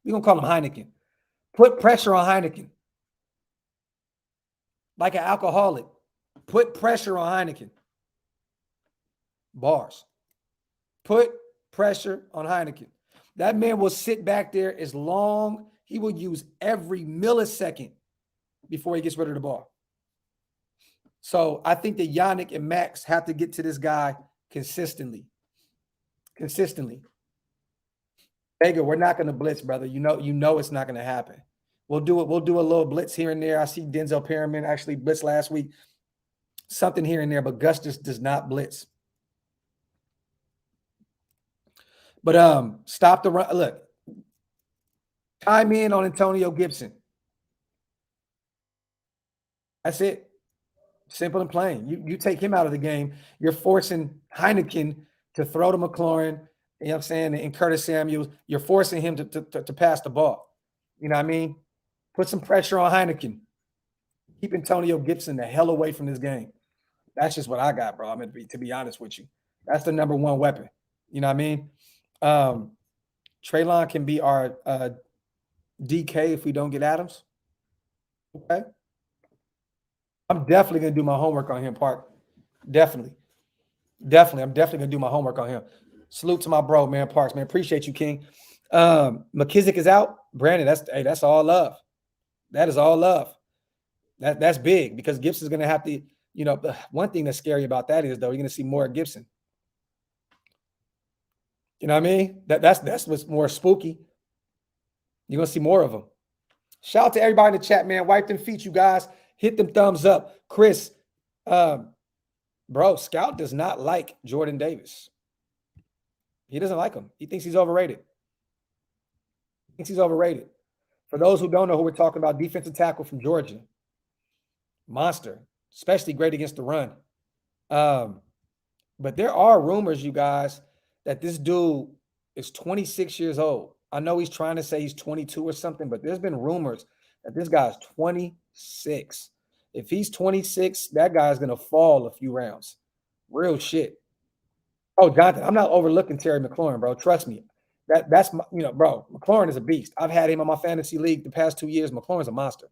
S1: We're going to call him Heineken. Put pressure on Heineken. Like an alcoholic. Put pressure on Heineken. Bars. Put pressure on Heineken. That man will sit back there as long. He will use every millisecond before he gets rid of the ball. So I think that Yannick and Max have to get to this guy consistently. Vega, we're not going to blitz, brother. You know it's not going to happen. We'll do it. We'll do a little blitz here and there. I see Denzel Perriman actually blitzed last week. Something here and there, but Gus just does not blitz. But stop the run. Look, chime in on Antonio Gibson. That's it. Simple and plain. You take him out of the game, you're forcing Heineken to throw to McLaurin, you know what I'm saying, and Curtis Samuels. You're forcing him to pass the ball. You know what I mean? Put some pressure on Heineken. Keep Antonio Gibson the hell away from this game. That's just what I got, bro. I mean, to be honest with you. That's the number one weapon. You know what I mean? Traylon can be our DK if we don't get Adams. Okay. I'm definitely going to do my homework on him, Park. Definitely. I'm definitely going to do my homework on him. Salute to my bro, man, Parks, man. Appreciate you, King. McKissick is out. Brandon, that's all love. That is all love. That's big because Gibson's going to have to, one thing that's scary about that is, though, you're going to see more Gibson. You know what I mean? That's what's more spooky. You're going to see more of them. Shout out to everybody in the chat, man. Wipe them feet, you guys. Hit them thumbs up. Chris, bro, Scout does not like Jordan Davis. He doesn't like him. He thinks he's overrated. For those who don't know who we're talking about, defensive tackle from Georgia. Monster, especially great against the run. But there are rumors, you guys, that this dude is 26 years old. I know he's trying to say he's 22 or something, but there's been rumors that this guy's 26. If he's 26, that guy's going to fall a few rounds. Real shit. Oh, Johnathan, I'm not overlooking Terry McLaurin, bro. Trust me. That's bro, McLaurin is a beast. I've had him on my fantasy league the past 2 years. McLaurin's a monster.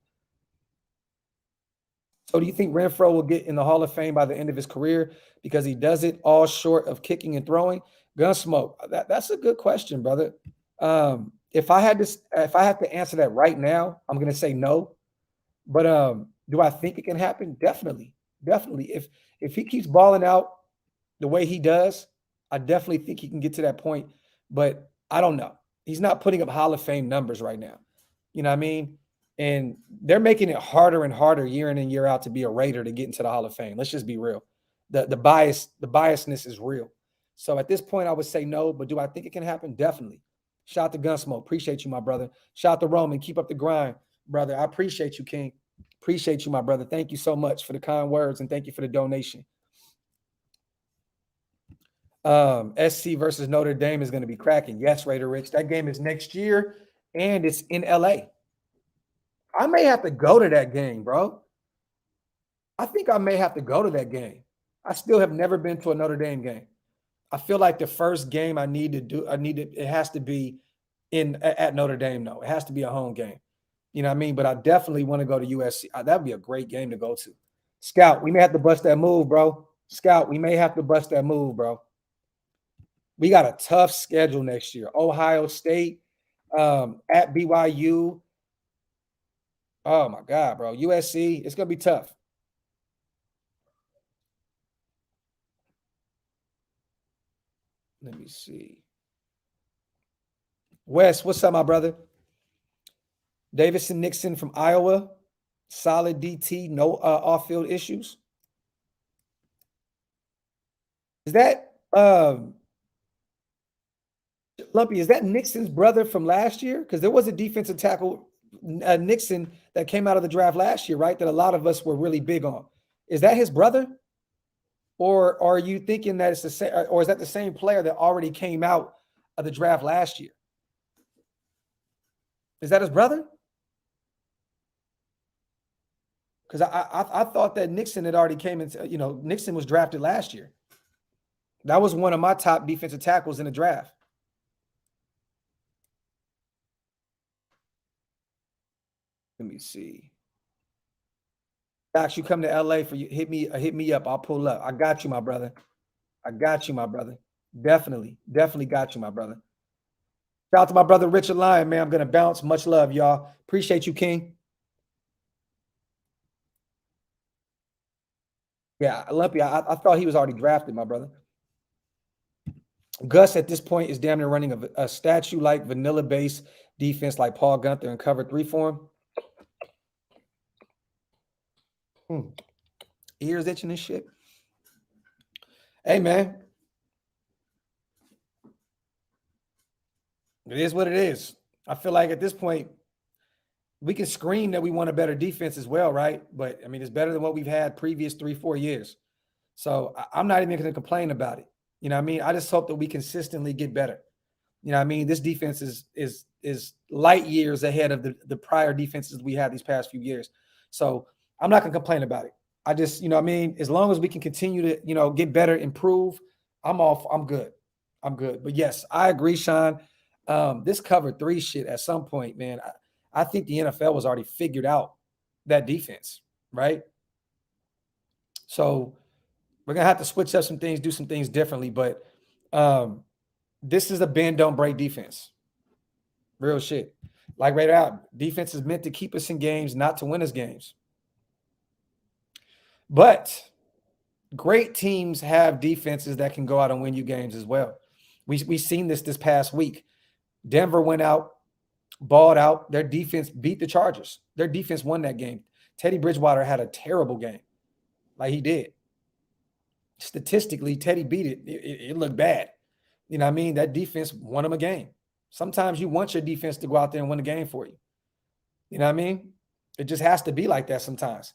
S1: So do you think Renfro will get in the Hall of Fame by the end of his career because he does it all short of kicking and throwing? Gunsmoke. That's a good question, brother. If I had to answer that right now, I'm gonna say no. But do I think it can happen? Definitely, definitely. If he keeps balling out the way he does, I definitely think he can get to that point. But I don't know. He's not putting up Hall of Fame numbers right now. You know what I mean? And they're making it harder and harder year in and year out to be a Raider to get into the Hall of Fame. Let's just be real. The biasness is real. So at this point, I would say no, but do I think it can happen? Definitely. Shout out to Gunsmoke. Appreciate you, my brother. Shout out to Roman. Keep up the grind, brother. I appreciate you, King. Appreciate you, my brother. Thank you so much for the kind words and thank you for the donation. SC versus Notre Dame is going to be cracking. Yes, Raider Rich. That game is next year and it's in LA. I may have to go to that game, bro. I think I may have to go to that game. I still have never been to a Notre Dame game. I feel like the first game it has to be at Notre Dame, though. It has to be a home game. You know what I mean? But I definitely want to go to USC. That would be a great game to go to. Scout, we may have to bust that move, bro. Scout, we may have to bust that move, bro. We got a tough schedule next year. Ohio State, at BYU. Oh my God, bro. USC, it's gonna be tough. Let me see. Wes, what's up, my brother? Davison Nixon from Iowa. Solid DT, no off-field issues. Is that Lumpy, is that Nixon's brother from last year? Because there was a defensive tackle, Nixon, that came out of the draft last year, right? That a lot of us were really big on. Is that his brother? Or are you thinking that it's the same, or is that the same player that already came out of the draft last year? Is that his brother? Because I thought that Nixon had already came into, Nixon was drafted last year. That was one of my top defensive tackles in the draft. Let me see. Dax, you come to LA for you. Hit me up. I'll pull up. I got you, my brother. I got you, my brother. Definitely got you, my brother. Shout out to my brother Richard Lyon, man. I'm gonna bounce. Much love, y'all. Appreciate you, King. Yeah, Lumpy. I thought he was already drafted, my brother. Gus at this point is damn near running a statue like vanilla base defense like Paul Gunther and cover 3 for him. Ears itching and shit. Hey, man. It is what it is. I feel like at this point, we can scream that we want a better defense as well, right? But I mean, it's better than what we've had previous 3-4 years. So I'm not even going to complain about it. You know what I mean? I just hope that we consistently get better. You know what I mean? This defense is light years ahead of the prior defenses we had these past few years. So I'm not going to complain about it. I just, you know what I mean? As long as we can continue to, get better, improve, I'm good. I'm good. But yes, I agree, Sean. This cover 3 shit at some point, man, I think the NFL was already figured out that defense, right? So we're going to have to switch up some things, do some things differently. But this is a bend, don't break defense. Real shit. Like right out, defense is meant to keep us in games, not to win us games. But great teams have defenses that can go out and win you games as well. We've seen this past week. Denver went out, balled out. Their defense beat the Chargers. Their defense won that game. Teddy Bridgewater had a terrible game, like he did. Statistically, Teddy beat it. It looked bad. You know what I mean? That defense won him a game. Sometimes you want your defense to go out there and win a game for you. You know what I mean? It just has to be like that sometimes.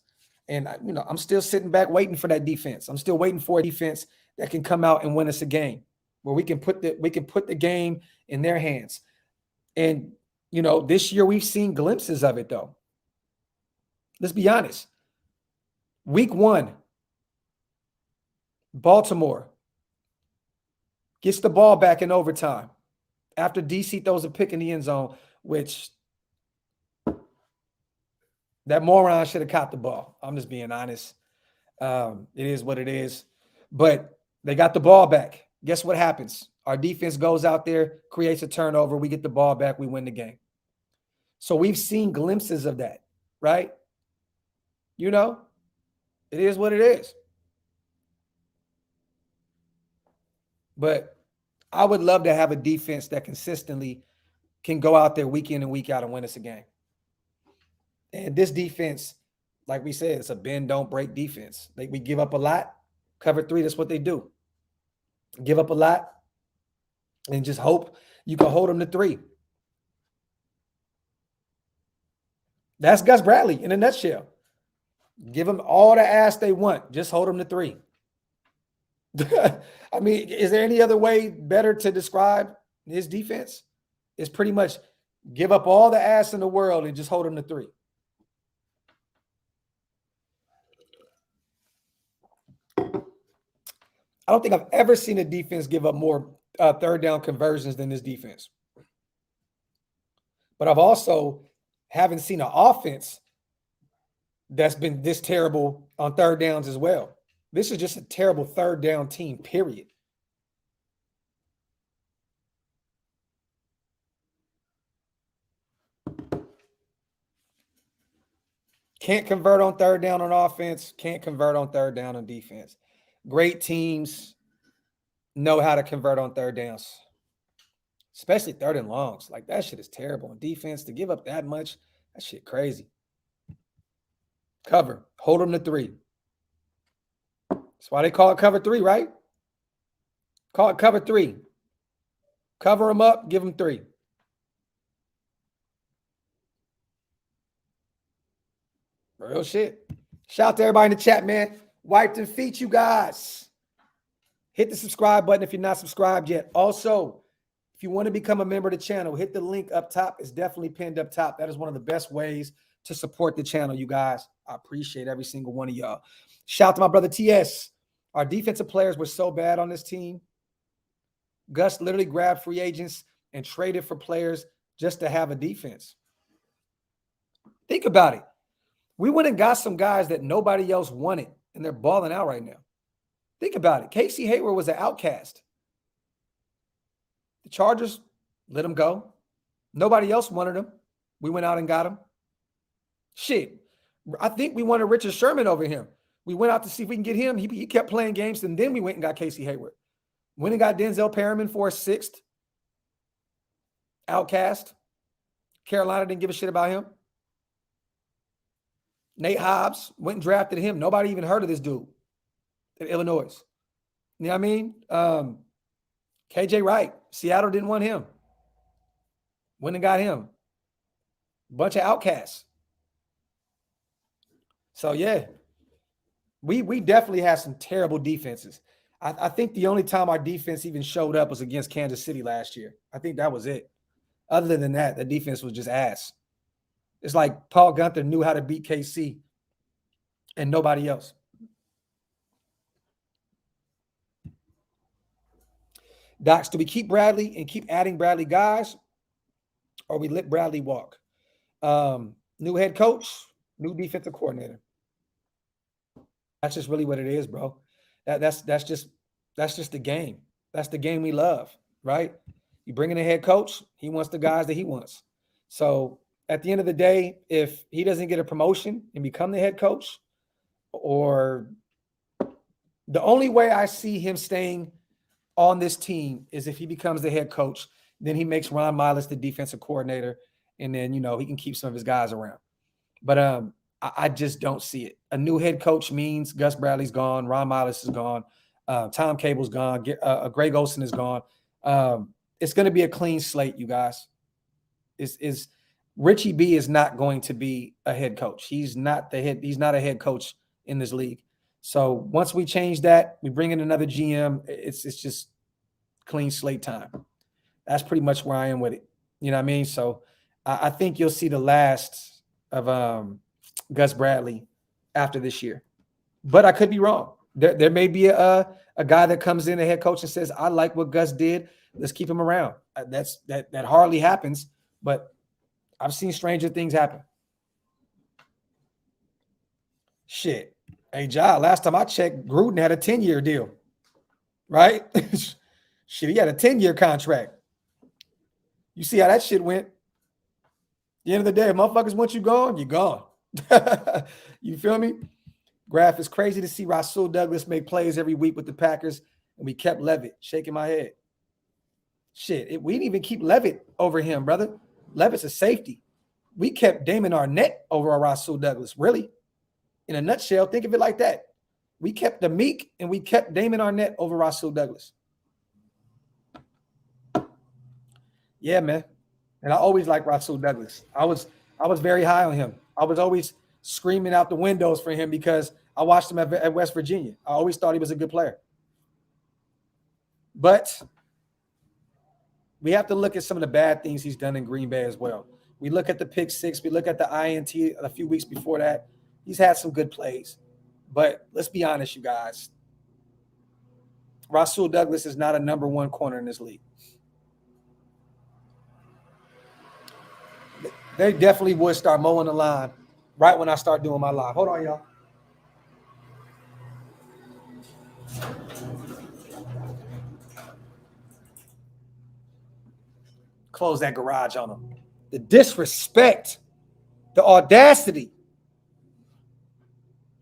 S1: And, I'm still sitting back waiting for that defense. I'm still waiting for a defense that can come out and win us a game where we can put the game in their hands. And, this year we've seen glimpses of it, though. Let's be honest. Week 1, Baltimore gets the ball back in overtime after DC throws a pick in the end zone, which That moron should have caught the ball. I'm just being honest. It is what it is. But they got the ball back. Guess what happens? Our defense goes out there, creates a turnover. We get the ball back. We win the game. So we've seen glimpses of that, right? You know, it is what it is. But I would love to have a defense that consistently can go out there week in and week out and win us a game. And this defense, like we said, it's a bend, don't break defense. We give up a lot. Cover 3, that's what they do. Give up a lot and just hope you can hold them to 3. That's Gus Bradley in a nutshell. Give them all the ass they want. Just hold them to 3. I mean, is there any other way better to describe his defense? It's pretty much give up all the ass in the world and just hold them to 3. I don't think I've ever seen a defense give up more third down conversions than this defense. But I've also haven't seen an offense that's been this terrible on third downs as well. This is just a terrible third down team, period. Can't convert on third down on offense, can't convert on third down on defense. Great teams know how to convert on third downs, especially third and longs. Like, that shit is terrible. On defense, to give up that much, that shit crazy. Cover. Hold them to 3. That's why they call it cover 3, right? Call it cover 3. Cover them up, give them 3. Real shit. Shout out to everybody in the chat, man. Wipe them feet, you guys. Hit the subscribe button if you're not subscribed yet. Also, if you want to become a member of the channel, hit the link up top. It's definitely pinned up top. That is one of the best ways to support the channel, you guys. I appreciate every single one of y'all. Shout out to my brother TS. Our defensive players were so bad on this team. Gus literally grabbed free agents and traded for players just to have a defense. Think about it. We went and got some guys that nobody else wanted, and they're balling out right now. Think about it. Casey Hayward was an outcast. The Chargers let him go. Nobody else wanted him. We went out and got him. Shit. I think we wanted Richard Sherman over him. We went out to see if we can get him. He kept playing games, and then we went and got Casey Hayward. Went and got Denzel Perriman for a 6th. Outcast. Carolina didn't give a shit about him. Nate Hobbs went and drafted him. Nobody even heard of this dude in Illinois. You know what I mean? KJ Wright. Seattle didn't want him. Went and got him. Bunch of outcasts. So, yeah. We definitely had some terrible defenses. I think the only time our defense even showed up was against Kansas City last year. I think that was it. Other than that, the defense was just ass. It's like Paul Gunther knew how to beat KC and nobody else. Docs, do we keep Bradley and keep adding Bradley guys, or we let Bradley walk? New head coach, new defensive coordinator. That's just really what it is, bro. That's just the game. That's the game we love, right? You bring in a head coach, he wants the guys that he wants. So at the end of the day, if he doesn't get a promotion and become the head coach, or the only way I see him staying on this team is if he becomes the head coach, then he makes Ron Miles the defensive coordinator, and then, you know, he can keep some of his guys around. But I just don't see it. A new head coach means Gus Bradley's gone, Ron Miles is gone, Tom Cable's gone, Greg Olsen is gone. It's going to be a clean slate, you guys. Richie B is not going to be a head coach. He's not a head coach in this league. So once we change that, we bring in another GM. It's just clean slate time. That's pretty much where I am with it. You know what I mean? So I think you'll see the last of Gus Bradley after this year, but I could be wrong. There may be a guy that comes in, a head coach, and says, "I like what Gus did. Let's keep him around." That hardly happens, but I've seen stranger things happen. Shit. Hey, John, last time I checked, Gruden had a 10-year deal, right? Shit, he had a 10-year contract. You see how that shit went. At the end of the day, if motherfuckers want you gone, you're gone. You feel me? Graphk, it's crazy to see Rasul Douglas make plays every week with the Packers, and we kept Levitt. Shaking my head. Shit, we didn't even keep Levitt over him, brother. Levitt's a safety. We kept Damon Arnett over our Rasul Douglas, really. In a nutshell, think of it like that. We kept the Meek and we kept Damon Arnett over Rasul Douglas. Yeah, man. And I always liked Rasul Douglas. I was very high on him. I was always screaming out the windows for him because I watched him at West Virginia. I always thought he was a good player. But we have to look at some of the bad things he's done in Green Bay as well. We look at the pick six. We look at the INT a few weeks before that. He's had some good plays. But let's be honest, you guys. Rasul Douglas is not a number one corner in this league. They definitely would start mowing the line right when I start doing my live. Hold on, y'all. Close that garage on them. The disrespect, the audacity.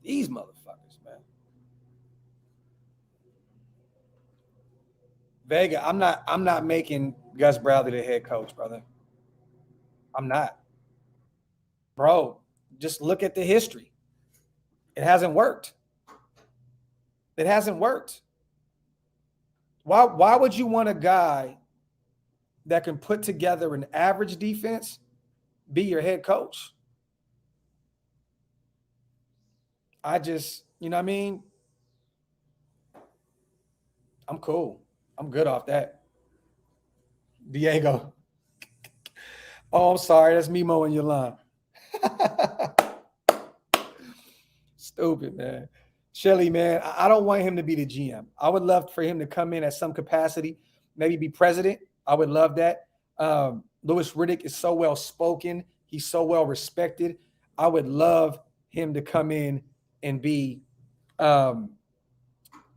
S1: These motherfuckers, man. Vega, I'm not making Gus Bradley the head coach, brother. I'm not. Bro, just look at the history. It hasn't worked. It hasn't worked. Why would you want a guy that can put together an average defense be your head coach? I just, you know what I mean? I'm cool. I'm good off that. Diego. Oh, I'm sorry. That's me mowing your lawn. Stupid, man. Shelly, man, I don't want him to be the GM. I would love for him to come in at some capacity, maybe be president. I would love that. Louis Riddick is so well spoken. He's so well respected. I would love him to come in and be a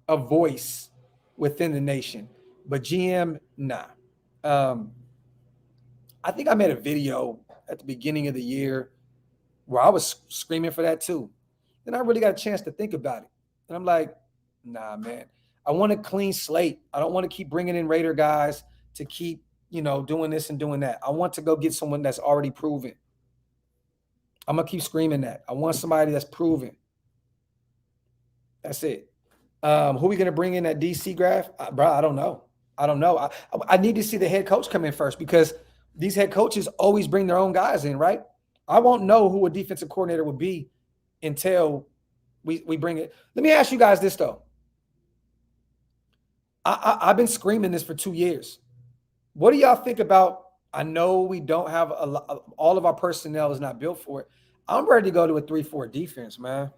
S1: voice within the nation. But GM, nah. I think I made a video at the beginning of the year where I was screaming for that too. Then I really got a chance to think about it. And I'm like, nah, man. I want a clean slate. I don't want to keep bringing in Raider guys to keep, doing this and doing that. I want to go get someone that's already proven. I'm going to keep screaming that. I want somebody that's proven. That's it. Who are we going to bring in at DC, Graphk? Bro, I don't know. I need to see the head coach come in first because these head coaches always bring their own guys in, right? I won't know who a defensive coordinator would be until we bring it. Let me ask you guys this, though. I've been screaming this for 2 years. What do y'all think about? I know we don't have all of our personnel is not built for it. I'm ready to go to a 3-4 defense, man.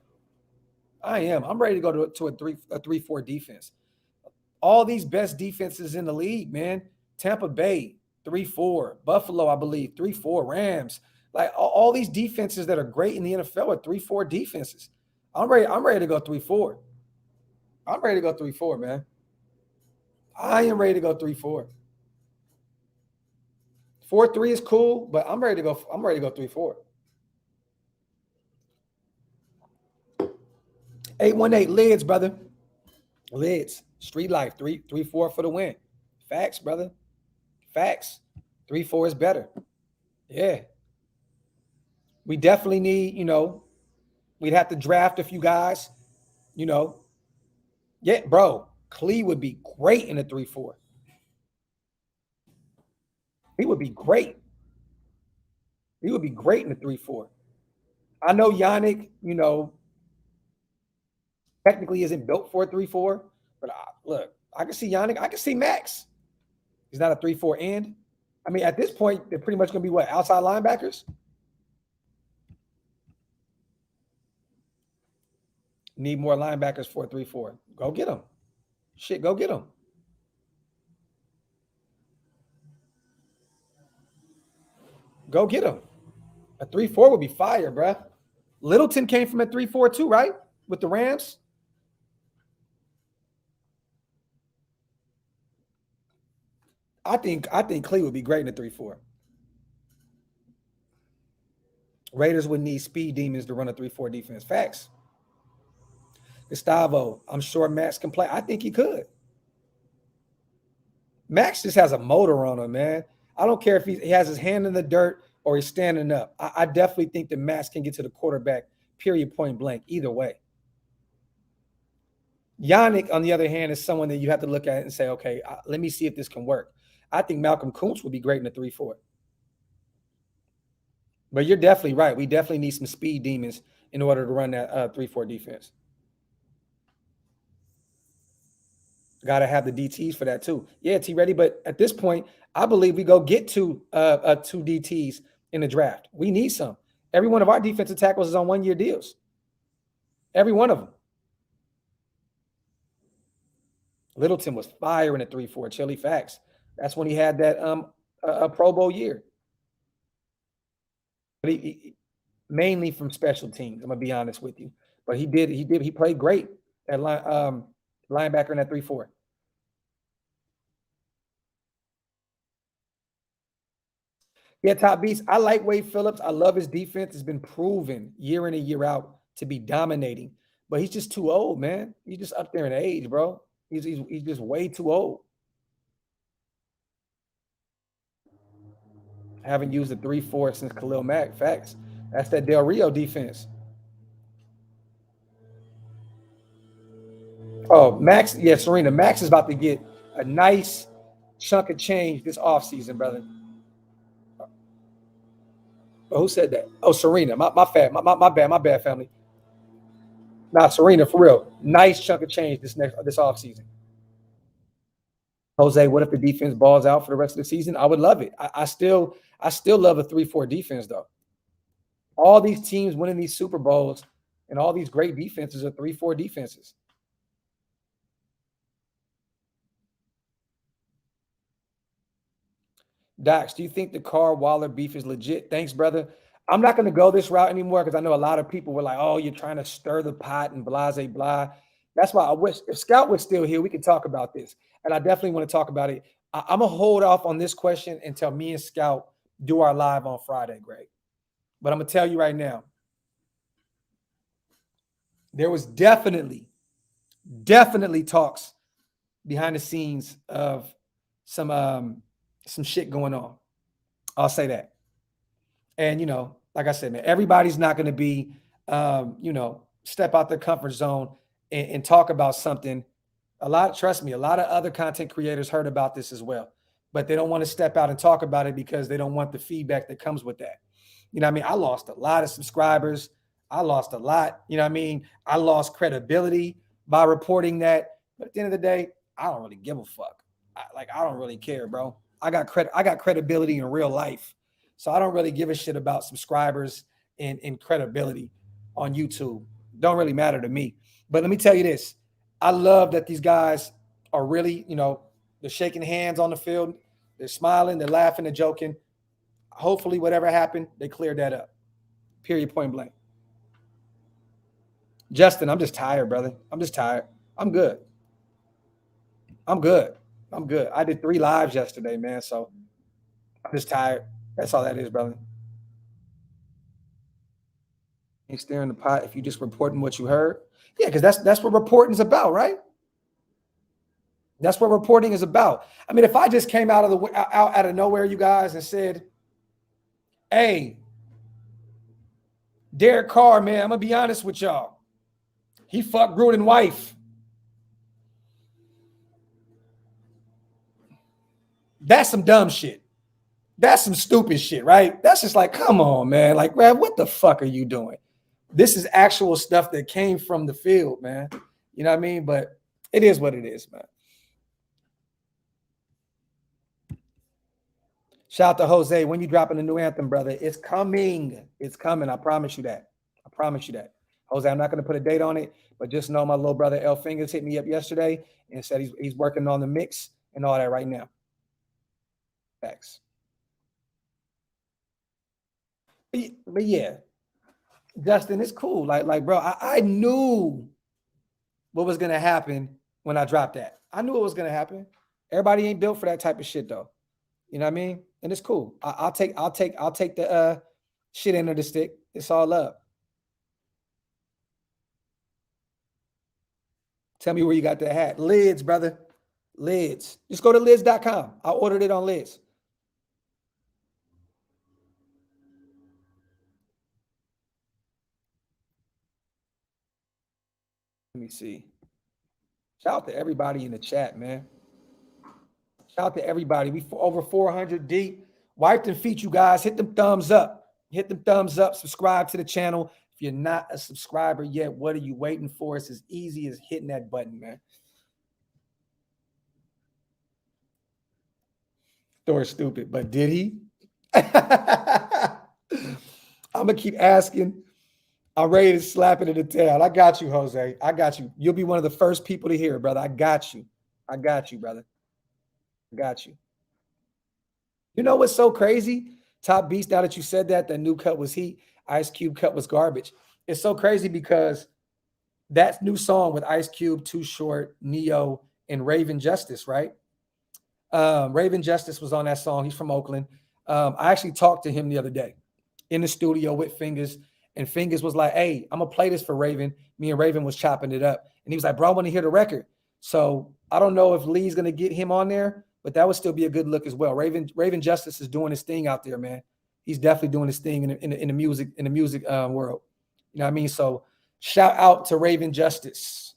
S1: I am. I'm ready to go to a 3-4 defense. All these best defenses in the league, man. Tampa Bay, 3-4. Buffalo, I believe, 3-4. Rams. Like all these defenses that are great in the NFL are 3-4 defenses. I'm ready to go 3-4. I'm ready to go 3-4, man. I am ready to go 3-4. 4-3 is cool, but I'm ready to go 3-4. 818 lids, brother. Lids. Street life. 3-4 for the win. Facts, brother. Facts. 3-4 is better. Yeah. We definitely need, we'd have to draft a few guys, Yeah, bro. Klee would be great in a 3-4. He would be great. He would be great in a 3-4. I know Yannick, technically isn't built for a 3-4, but look, I can see Yannick. I can see Max. He's not a 3-4 end. I mean, at this point, they're pretty much going to be what, outside linebackers? Need more linebackers for a 3-4. Go get them. Shit, go get them. Go get them. A 3-4 would be fire, bruh. Littleton came from a 3-4 too, right? With the Rams. I think Clee would be great in a 3-4. Raiders would need speed demons to run a 3-4 defense. Facts. Gustavo, I'm sure Max can play. I think he could. Max just has a motor on him, man. I don't care if he has his hand in the dirt or he's standing up. I definitely think that Max can get to the quarterback, period, point blank, either way. Yannick, on the other hand, is someone that you have to look at and say, okay, let me see if this can work. I think Malcolm Kuntz would be great in a 3-4. But you're definitely right. We definitely need some speed demons in order to run that 3-4 defense. Got to have the DTs for that too. Yeah, T ready. But at this point, I believe we go get two DTs in the draft. We need some. Every one of our defensive tackles is on 1-year deals. Every one of them. Littleton was fire in a 3-4. Chili facts. That's when he had that Pro Bowl year. But he mainly from special teams. I'm gonna be honest with you. But he played great at linebacker in that 3-4. Yeah, top beats. I like Wade Phillips. I love his defense. It's been proven year in and year out to be dominating. But he's just too old, man. He's just up there in age, bro. He's just way too old. I haven't used the 3-4 since Khalil Mack. Facts. That's that Del Rio defense. Oh, Max. Yeah, Serena. Max is about to get a nice chunk of change this offseason, brother. Oh, who said that? Oh, Serena. My bad, family. Nah, Serena, for real. Nice chunk of change this offseason. Jose, what if the defense balls out for the rest of the season? I would love it. I still love a 3-4 defense, though. All these teams winning these Super Bowls and all these great defenses are 3-4 defenses. Dax, do you think the Carr Waller beef is legit? Thanks, brother. I'm not going to go this route anymore because I know a lot of people were like, oh, you're trying to stir the pot and blah, blah, blah. That's why I wish if Scout was still here, we could talk about this. And I definitely want to talk about it. I'm going to hold off on this question until me and Scout do our live on Friday, Greg. But I'm going to tell you right now, there was definitely talks behind the scenes of some shit going on. I'll say that. And, like I said, man, everybody's not going to be, step out their comfort zone and talk about something. Trust me, a lot of other content creators heard about this as well, but they don't want to step out and talk about it because they don't want the feedback that comes with that. You know what I mean? I lost a lot of subscribers. I lost a lot. You know what I mean? I lost credibility by reporting that. But at the end of the day, I don't really give a fuck. I don't really care, bro. I got credibility in real life. So I don't really give a shit about subscribers and credibility on YouTube. Don't really matter to me. But let me tell you this. I love that these guys are really, they're shaking hands on the field. They're smiling, they're laughing, they're joking. Hopefully, whatever happened, they cleared that up. Period, point blank. Justin, I'm just tired, brother. I'm just tired. I'm good. I'm good. I'm good. I did 3 lives yesterday, man. So I'm just tired. That's all that is, brother. You stirring the pot if you just reporting what you heard. Yeah, because that's what reporting is about, right? That's what reporting is about. I mean, if I just came out of nowhere, you guys, and said, "Hey, Derek Carr, man, I'm gonna be honest with y'all. He fucked Gruden wife." That's some dumb shit. That's some stupid shit, right? That's just like, come on, man. Like, man, what the fuck are you doing? This is actual stuff that came from the field, man. You know what I mean? But it is what it is, man. Shout out to Jose. When you dropping a new anthem, brother, it's coming. It's coming. I promise you that. I promise you that. Jose, I'm not going to put a date on it, but just know my little brother El Fingers hit me up yesterday and said he's working on the mix and all that right now. Thanks. But yeah, Justin, it's cool. Like, bro, I knew what was gonna happen when I dropped that. I knew it was gonna happen. Everybody ain't built for that type of shit though. You know what I mean? And it's cool. I'll take the shit end of the stick. It's all love. Tell me where you got that hat. Lids, brother. Lids. Just go to lids.com. I ordered it on Lids. Let me see. Shout out to everybody in the chat, man. Shout out to everybody. We over 400 deep. Wipe them feet, you guys. Hit them thumbs up. Hit them thumbs up. Subscribe to the channel. If you're not a subscriber yet, what are you waiting for? It's as easy as hitting that button, man. Thor is stupid, but did he? I'm gonna keep asking. I'm ready to slap it in the tail. I got you, Jose. I got you. You'll be one of the first people to hear it, brother. I got you. I got you, brother. I got you. You know what's so crazy? Top Beast, now that you said that, the new cut was heat. Ice Cube cut was garbage. It's so crazy because that new song with Ice Cube, Too Short, Neo, and Raven Justice, right? Raven Justice was on that song. He's from Oakland. I actually talked to him the other day in the studio with Fingers, and Fingers was like, hey, I'm going to play this for Raven. Me and Raven was chopping it up. And he was like, bro, I want to hear the record. So I don't know if Lee's going to get him on there, but that would still be a good look as well. Raven Justice is doing his thing out there, man. He's definitely doing his thing in the music world. You know what I mean? So shout out to Raven Justice.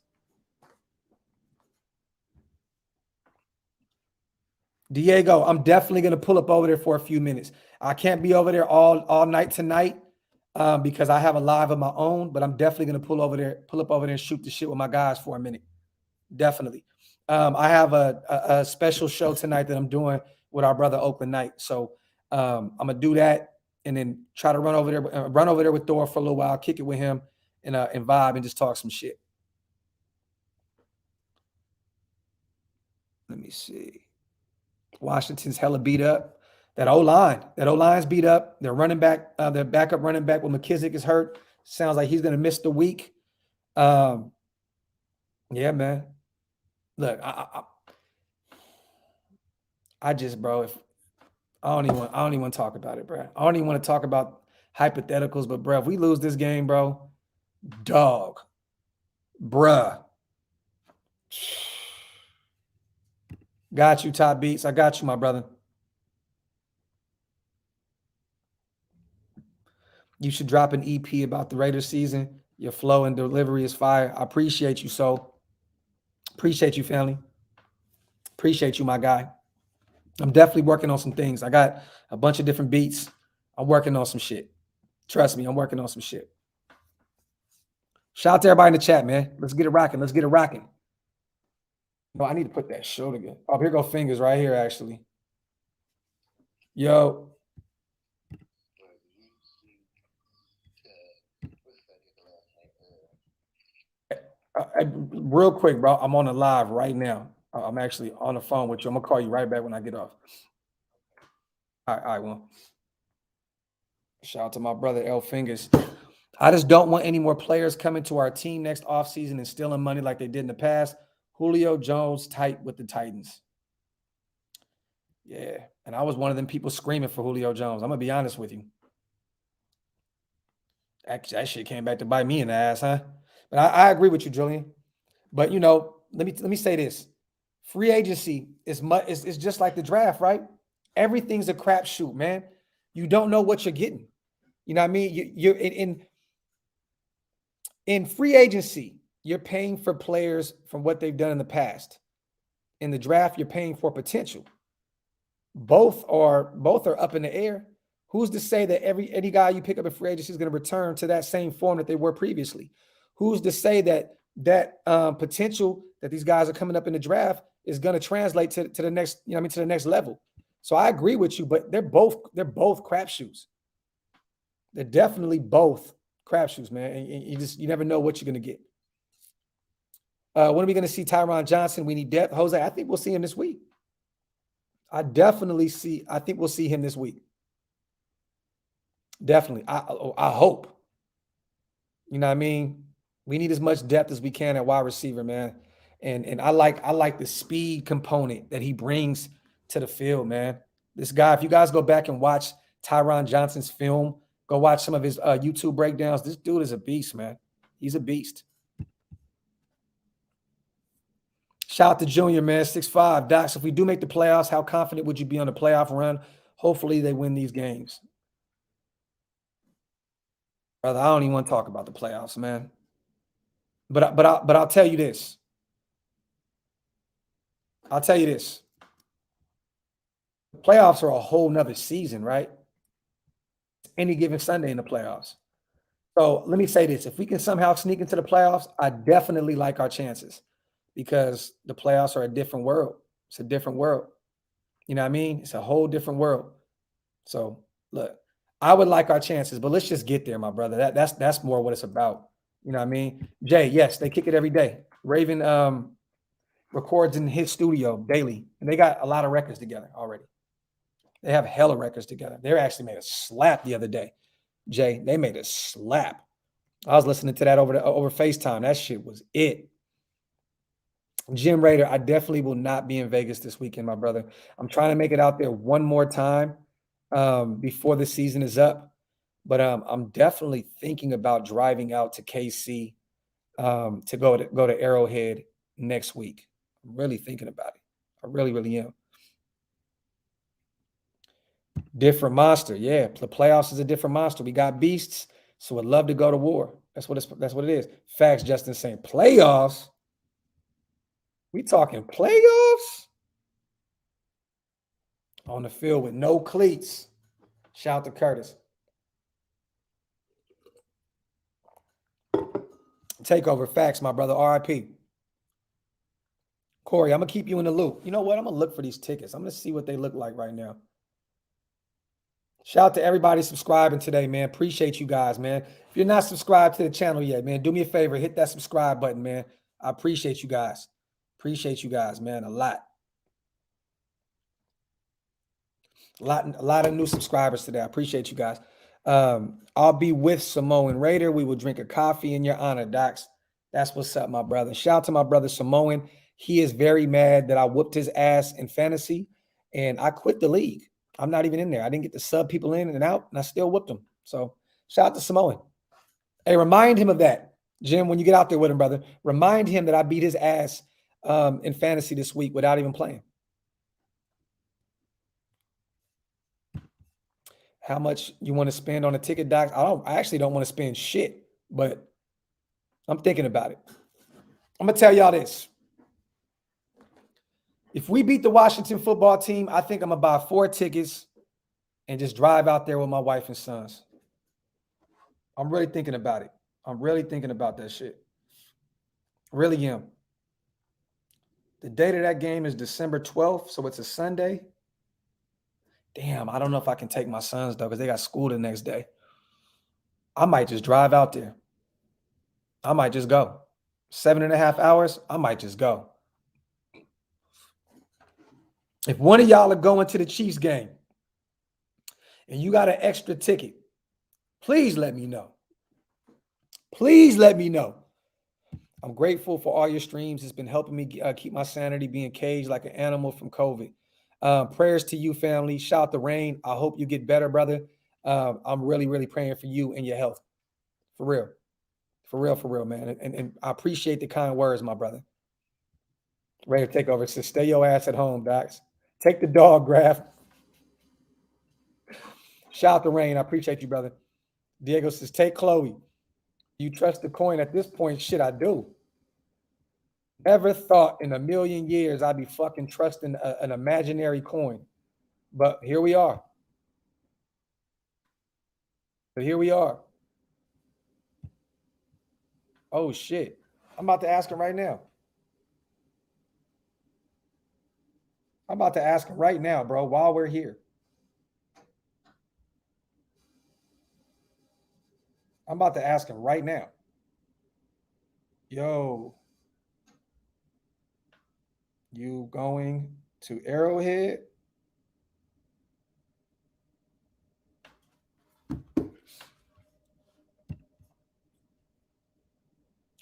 S1: Diego, I'm definitely going to pull up over there for a few minutes. I can't be over there all night tonight because I have a live of my own, but I'm definitely going to pull up over there and shoot the shit with my guys for a minute. Definitely. I have a special show tonight that I'm doing with our brother Oakland Knight. So I'm gonna do that and then try to run over there with Thor for a little while, kick it with him, and vibe and just talk some shit. Let me see. Washington's hella beat up. That O-line's beat up. Their running back, their backup running back when McKissick is hurt. Sounds like he's gonna miss the week. Yeah, man. Look, I just, bro, if I don't even want to talk about it, bro. I don't even want to talk about hypotheticals, but bro, if we lose this game, bro, dog, bruh. Got you, Top Beats. I got you, my brother. You should drop an EP about the Raiders season. Your flow and delivery is fire. I appreciate you, so. Appreciate you, family. Appreciate you, my guy. I'm definitely working on some things. I got a bunch of different beats. I'm working on some shit. Trust me, I'm working on some shit. Shout out to everybody in the chat, man. Let's get it rocking. Let's get it rocking. No, I need to put that show together. Oh, here go Fingers right here, actually. Yo. Real quick, bro. I'm on the live right now. I'm actually on the phone with you. I'm gonna call you right back when I get off. All right, well. Shout out to my brother L Fingers. I just don't want any more players coming to our team next offseason and stealing money like they did in the past. Julio Jones tight with the Titans. Yeah, and I was one of them people screaming for Julio Jones. I'm gonna be honest with you. Actually, that shit came back to bite me in the ass, huh? But I agree with you, Julian. But you know, let me say this: free agency is just like the draft, right? Everything's a crapshoot, man. You don't know what you're getting. You know what I mean? You're in free agency, you're paying for players from what they've done in the past. In the draft, you're paying for potential. Both are up in the air. Who's to say that any guy you pick up in free agency is going to return to that same form that they were previously? Who's to say that potential that these guys are coming up in the draft is going to translate to the next, to the next level? So I agree with you, but they're both crapshoots. They're definitely both crapshoots, man. And you never know what you're going to get. When are we going to see Tyron Johnson? We need depth. Jose, I think we'll see him this week. I think we'll see him this week. Definitely. I hope. You know what I mean? We need as much depth as we can at wide receiver, man. And I like the speed component that he brings to the field, man. This guy, if you guys go back and watch Tyron Johnson's film, go watch some of his YouTube breakdowns. This dude is a beast, man. He's a beast. Shout out to Junior, man. 6'5". Docs, if we do make the playoffs, how confident would you be on the playoff run? Hopefully they win these games. Brother, I don't even want to talk about the playoffs, man. But I'll tell you this. I'll tell you this. Playoffs are a whole nother season, right? Any given Sunday in the playoffs. So let me say this. If we can somehow sneak into the playoffs, I definitely like our chances because the playoffs are a different world. It's a different world. You know what I mean? It's a whole different world. So look, I would like our chances, but let's just get there, my brother. That's more what it's about. You know what I mean? Jay, yes, they kick it every day. Raven records in his studio daily, and they got a lot of records together already. They have hella records together. They actually made a slap the other day. Jay, they made a slap. I was listening to that over FaceTime. That shit was it. Jim Raider, I definitely will not be in Vegas this weekend, my brother. I'm trying to make it out there one more time before the season is up. But I'm definitely thinking about driving out to KC to go to Arrowhead next week. I'm really thinking about it. I really, really am. Different monster. Yeah, the playoffs is a different monster. We got beasts, so I'd love to go to war. That's what it is. Facts, Justin saying playoffs. We talking playoffs on the field with no cleats. Shout out to Curtis. Takeover facts, my brother. RIP. Corey, I'm gonna keep you in the loop. You know what? I'm gonna look for these tickets. I'm gonna see what they look like right now. Shout out to everybody subscribing today, man. Appreciate you guys, man. If you're not subscribed to the channel yet, man, do me a favor, hit that subscribe button, man. I appreciate you guys. Appreciate you guys, man, a lot. A lot of new subscribers today. I appreciate you guys. I'll be with Samoan Raider. We will drink a coffee in your honor, Docs. That's what's up, my brother. Shout out to my brother Samoan. He is very mad that I whooped his ass in fantasy, and I quit the league. I'm not even in there. I didn't get to sub people in and out, and I still whooped them. So shout out to Samoan. Hey, remind him of that, Jim, when you get out there with him, brother. Remind him that I beat his ass in fantasy this week without even playing. How much you want to spend on a ticket, Docs? I actually don't want to spend shit, but I'm thinking about it. I'm gonna tell y'all this. If we beat the Washington football team, I think I'm gonna buy 4 tickets and just drive out there with my wife and sons. I'm really thinking about it. I'm really thinking about that shit. Really am. The date of that game is December 12th, so it's a Sunday. Damn, I don't know if I can take my sons though, because they got school the next day. I might just drive out there. I might just go. 7.5 hours, I might just go. If one of y'all are going to the Chiefs game and you got an extra ticket, please let me know. Please let me know. I'm grateful for all your streams. It's been helping me keep my sanity, being caged like an animal from COVID. Prayers to you, family. Shout out to Rain. I hope you get better, brother. I'm really, really praying for you and your health. For real. For real, for real, man. And I appreciate the kind words, my brother. Ready to take over. Says, stay your ass at home, Docs. Take the dog, Graphk. Shout out to Rain. I appreciate you, brother. Diego says, take Chloe. You trust the coin at this point? Shit, I do. Never thought in a million years I'd be fucking trusting an imaginary coin. But here we are. But here we are. Oh, shit. I'm about to ask him right now. I'm about to ask him right now, bro, while we're here. I'm about to ask him right now. Yo, you going to Arrowhead?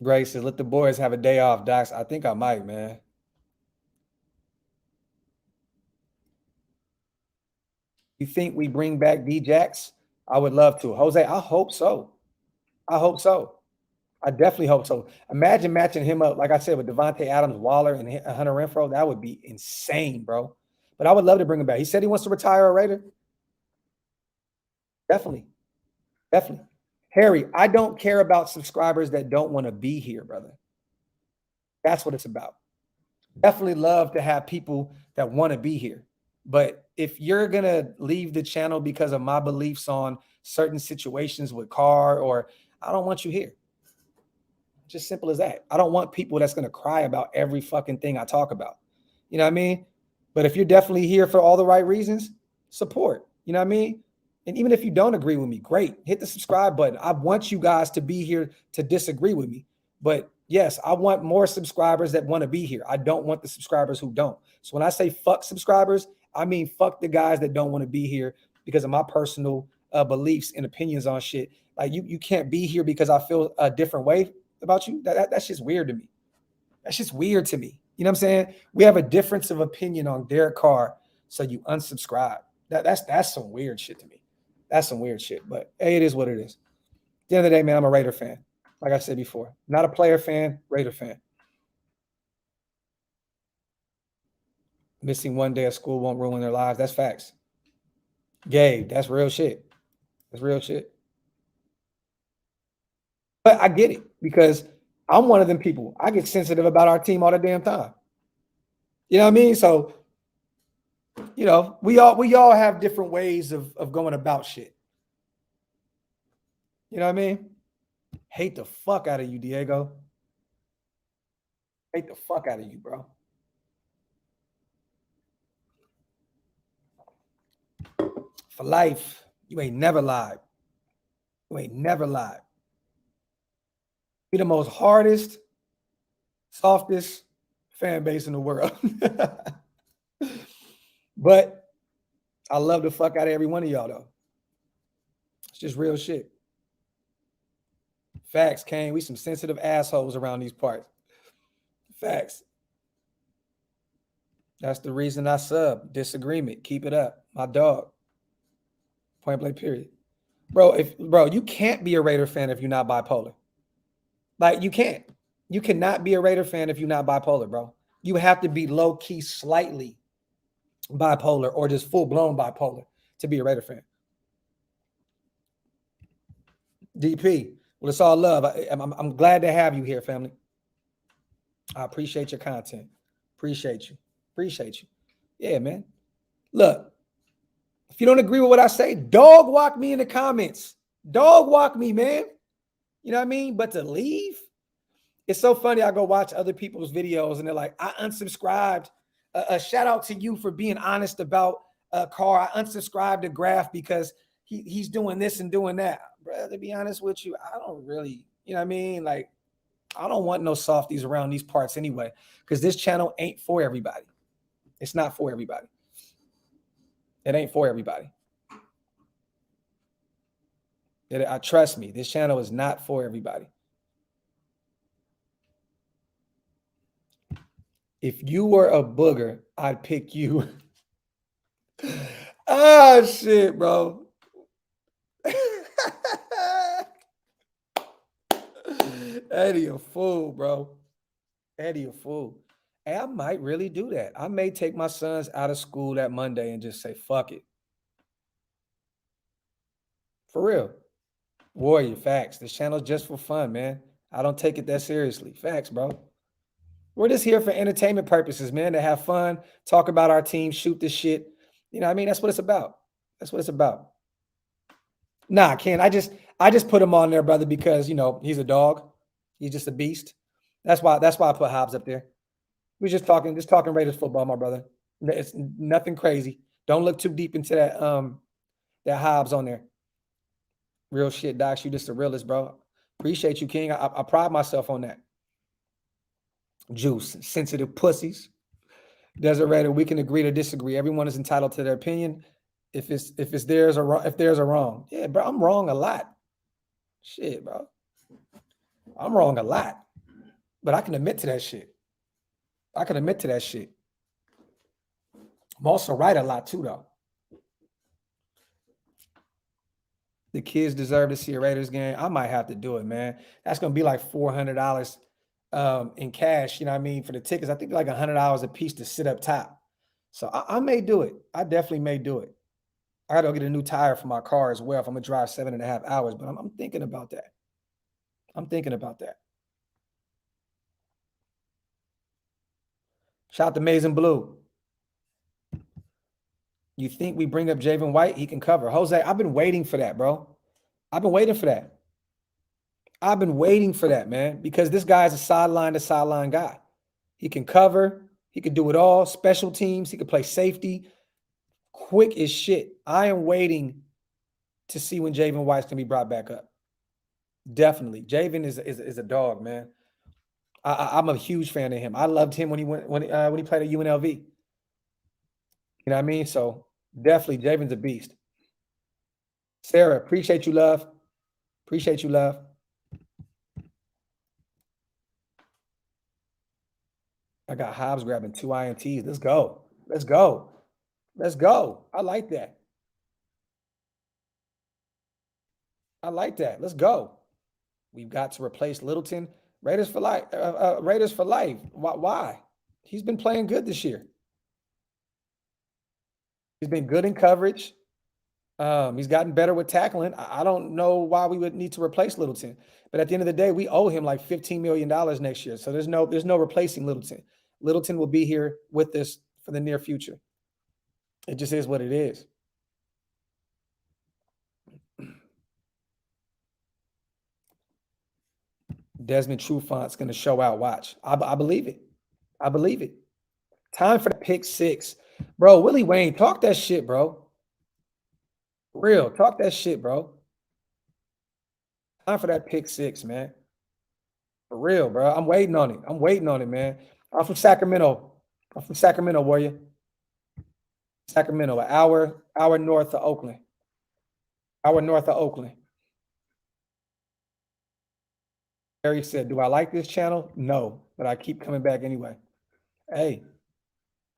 S1: Grace says, let the boys have a day off, Docs. I think I might, man. You think we bring back D-Jax? I would love to. Jose, I hope so. I hope so. I definitely hope so. Imagine matching him up, like I said, with Devontae Adams, Waller, and Hunter Renfrow. That would be insane, bro. But I would love to bring him back. He said he wants to retire a Raider. Definitely. Definitely. Harry, I don't care about subscribers that don't want to be here, brother. That's what it's about. Definitely love to have people that want to be here. But if you're going to leave the channel because of my beliefs on certain situations with Carr, or I don't want you here. Just simple as that. I don't want people that's going to cry about every fucking thing I talk about. You know what I mean? But if you're definitely here for all the right reasons, support. You know what I mean? And even if you don't agree with me, great. Hit the subscribe button. I want you guys to be here to disagree with me. But yes, I want more subscribers that want to be here. I don't want the subscribers who don't. So when I say fuck subscribers, I mean fuck the guys that don't want to be here because of my personal beliefs and opinions on shit. Like you can't be here because I feel a different way about you. That's just weird to me. That's just weird to me. You know what I'm saying? We have a difference of opinion on Derek Carr, so you unsubscribe. That's some weird shit to me. That's some weird shit. But hey, it is what it is. At the end of the day, man, I'm a Raider fan. Like I said before, not a player fan, Raider fan. Missing one day of school won't ruin their lives. That's facts. Gabe, that's real shit. That's real shit. But I get it because I'm one of them people. I get sensitive about our team all the damn time. You know what I mean? So, you know, we all have different ways of going about shit. You know what I mean? Hate the fuck out of you, Diego. Hate the fuck out of you, bro. For life, you ain't never lied. You ain't never lied. Be the most hardest, softest fan base in the world. But I love the fuck out of every one of y'all, though. It's just real shit. Facts, Kane. We some sensitive assholes around these parts. Facts. That's the reason I sub. Disagreement. Keep it up. My dog. Point blank, period. Bro, you can't be a Raider fan if you're not bipolar. Like, you can't. You cannot be a Raider fan if you're not bipolar, bro. You have to be low-key slightly bipolar or just full-blown bipolar to be a Raider fan. DP, well, it's all love. I'm glad to have you here, family. I appreciate your content. Appreciate you. Appreciate you. Yeah, man. Look, if you don't agree with what I say, dog walk me in the comments. Dog walk me, man. You know what I mean? But to leave, it's so funny. I go watch other people's videos and they're like, I unsubscribed. A shout out to you for being honest about Carr. I unsubscribed to Graphk because he's doing this and doing that. Bro, to be honest with you, I don't really, you know what I mean? Like, I don't want no softies around these parts anyway, because this channel ain't for everybody. It's not for everybody. It ain't for everybody. Trust me, this channel is not for everybody. If you were a booger, I'd pick you. Ah, shit, bro. Eddie a fool, bro. Eddie a fool. Hey, I might really do that. I may take my sons out of school that Monday and just say, fuck it. For real. Warrior, facts. This channel's just for fun, man. I don't take it that seriously. Facts, bro. We're just here for entertainment purposes, man, to have fun, talk about our team, shoot this shit. You know what I mean? That's what it's about. That's what it's about. Nah, Ken, I just put him on there, brother, because, you know, he's a dog. He's just a beast. That's why I put Hobbs up there. We're just talking Raiders football, my brother. It's nothing crazy. Don't look too deep into that Hobbs on there. Real shit, Doc. You just the realest, bro. Appreciate you, King. I pride myself on that. Juice, sensitive pussies. Desert Raider, we can agree to disagree. Everyone is entitled to their opinion. If it's theirs or wrong, if theirs are wrong. Yeah, bro, I'm wrong a lot. Shit, bro. I'm wrong a lot. But I can admit to that shit. I can admit to that shit. I'm also right a lot too, though. The kids deserve to see a Raiders game. I might have to do it, man. That's gonna be like $400 in cash. You know what I mean, for the tickets. I think like $100 a piece to sit up top. So I may do it. I definitely may do it. I gotta go get a new tire for my car as well if I'm gonna drive 7.5 hours. But I'm thinking about that. I'm thinking about that. Shout out to Amazing Blue. You think we bring up Javen White? He can cover. Jose, I've been waiting for that, bro. I've been waiting for that. I've been waiting for that, man, because this guy is a sideline to sideline guy. He can cover. He can do it all. Special teams. He can play safety. Quick as shit. I am waiting to see when Javen White's going to be brought back up. Definitely. Javen is a dog, man. I'm a huge fan of him. I loved him when he played at UNLV. You know what I mean? So definitely, Javen's a beast. Sarah, appreciate you, love. Appreciate you, love. I got Hobbs grabbing 2 INTs. Let's go. Let's go. Let's go. I like that. I like that. Let's go. We've got to replace Littleton. Raiders for life. Raiders for life. Why? He's been playing good this year. He's been good in coverage. He's gotten better with tackling. I don't know why we would need to replace Littleton. But at the end of the day, we owe him like $15 million next year. So there's no replacing Littleton. Littleton will be here with us for the near future. It just is what it is. Desmond Trufant's going to show out. Watch. I believe it. I believe it. Time for the pick 6. Bro, Willie Wayne, talk that shit, bro. Real. Talk that shit, bro. Time for that pick 6, man. For real, bro. I'm waiting on it. I'm waiting on it, man. I'm from Sacramento. I'm from Sacramento, warrior. Sacramento, an hour north of Oakland. Hour north of Oakland. Harry said, do I like this channel? No, but I keep coming back anyway. Hey,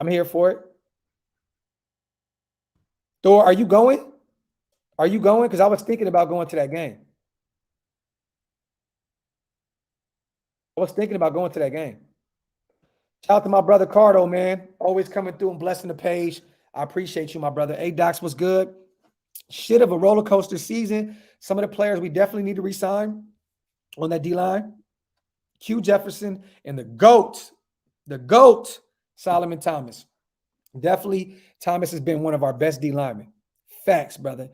S1: I'm here for it. Thor, are you going? Are you going? Because I was thinking about going to that game. Shout out to my brother Cardo, man. Always coming through and blessing the page. I appreciate you, my brother. Hey, Docs, what's good? Shit of a roller coaster season. Some of the players we definitely need to resign on that D-line. Q Jefferson and the GOAT, Solomon Thomas. Definitely, Thomas has been one of our best D linemen. Facts, brother.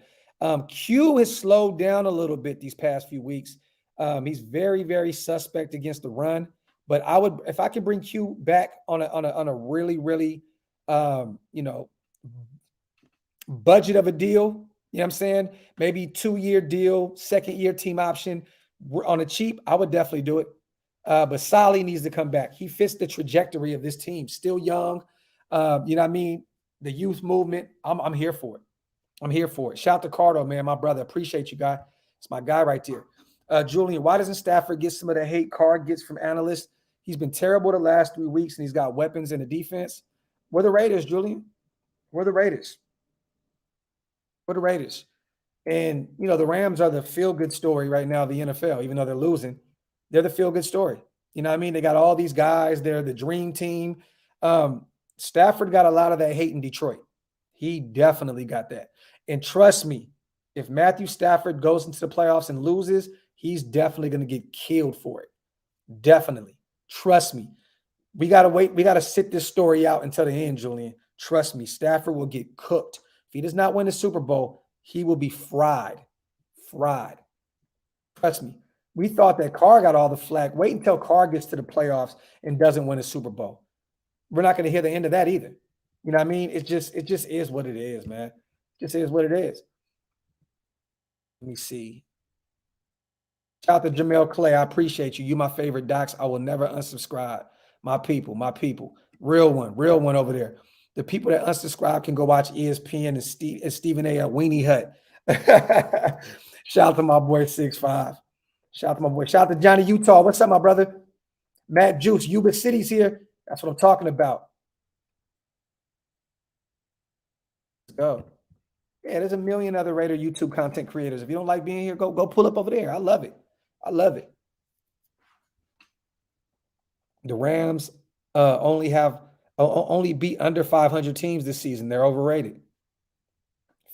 S1: Q has slowed down a little bit these past few weeks. He's very, very suspect against the run. But I would, if I could bring Q back on a really, really, budget of a deal, you know what I'm saying? Maybe 2-year deal, 2nd-year team option on a cheap, I would definitely do it. But Solly needs to come back. He fits the trajectory of this team. Still young. You know what I mean? The youth movement. I'm here for it. I'm here for it. Shout out to Cardo, man, my brother. Appreciate you, guy. It's my guy right there. Julian, why doesn't Stafford get some of the hate Carr gets from analysts? He's been terrible the last 3 weeks, and he's got weapons in the defense. We're the Raiders, Julian. We're the Raiders. We're the Raiders. And, you know, the Rams are the feel-good story right now of the NFL, even though they're losing. They're the feel-good story. You know what I mean? They got all these guys. They're the dream team. Stafford got a lot of that hate in Detroit. He definitely got that. And trust me, if Matthew Stafford goes into the playoffs and loses, he's definitely going to get killed for it. Definitely. Trust me. We got to wait. We got to sit this story out until the end, Julian. Trust me, Stafford will get cooked. If he does not win the Super Bowl, he will be fried. Fried. Trust me. We thought that Carr got all the flack. Wait until Carr gets to the playoffs and doesn't win a Super Bowl. We're not going to hear the end of that either. You know what I mean? It just is what it is, man. It just is what it is. Let me see. Shout out to Jamel Clay. I appreciate you. You my favorite, Docs. I will never unsubscribe. My people. Real one over there. The people that unsubscribe can go watch ESPN and Stephen A. Weenie Hut. Shout out to my boy 6'5". Shout out to my boy. Shout out to Johnny Utah. What's up, my brother? Matt Juice, Yuba City's here. That's what I'm talking about. Let's go. Yeah, there's a million other Raider YouTube content creators. If you don't like being here, go pull up over there. I love it. I love it. The Rams only beat under 500 teams this season. They're overrated.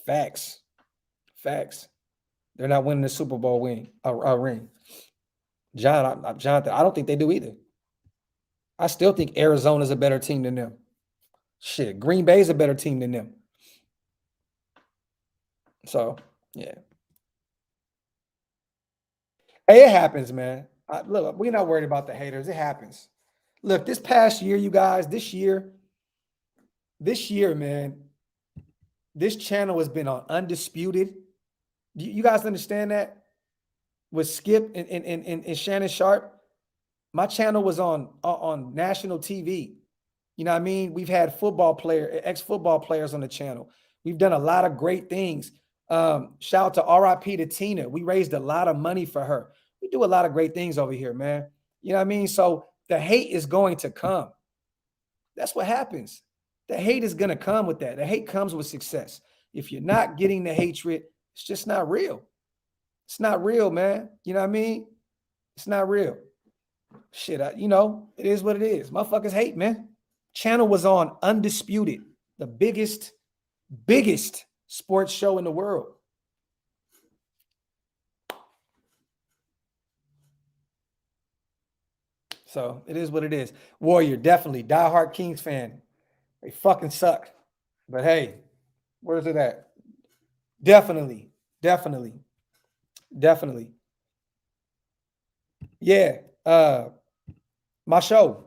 S1: Facts. Facts. They're not winning the Super Bowl ring. Johnathan, I don't think they do either. I still think Arizona's a better team than them. Shit, Green Bay's a better team than them. So, yeah. Hey, it happens, man. Look, we're not worried about the haters. It happens. Look, this past year, you guys, this year, man, this channel has been on Undisputed. You guys understand that? With Skip and Shannon Sharp, my channel was on national TV. You know what I mean? We've had ex-football players on the channel. We've done a lot of great things. Shout out to RIP to Tina. We raised a lot of money for her. We do a lot of great things over here, man. You know what I mean? So the hate is going to come. That's what happens. The hate is going to come with that. The hate comes with success. If you're not getting the hatred, it's just not real. It's not real, man. You know what I mean? It's not real. Shit, it is what it is. Motherfuckers hate, man. Channel was on Undisputed, the biggest sports show in the world. So it is what it is. Warrior, definitely. Diehard Kings fan. They fucking suck. But hey, where's it at? Definitely. Yeah. My show,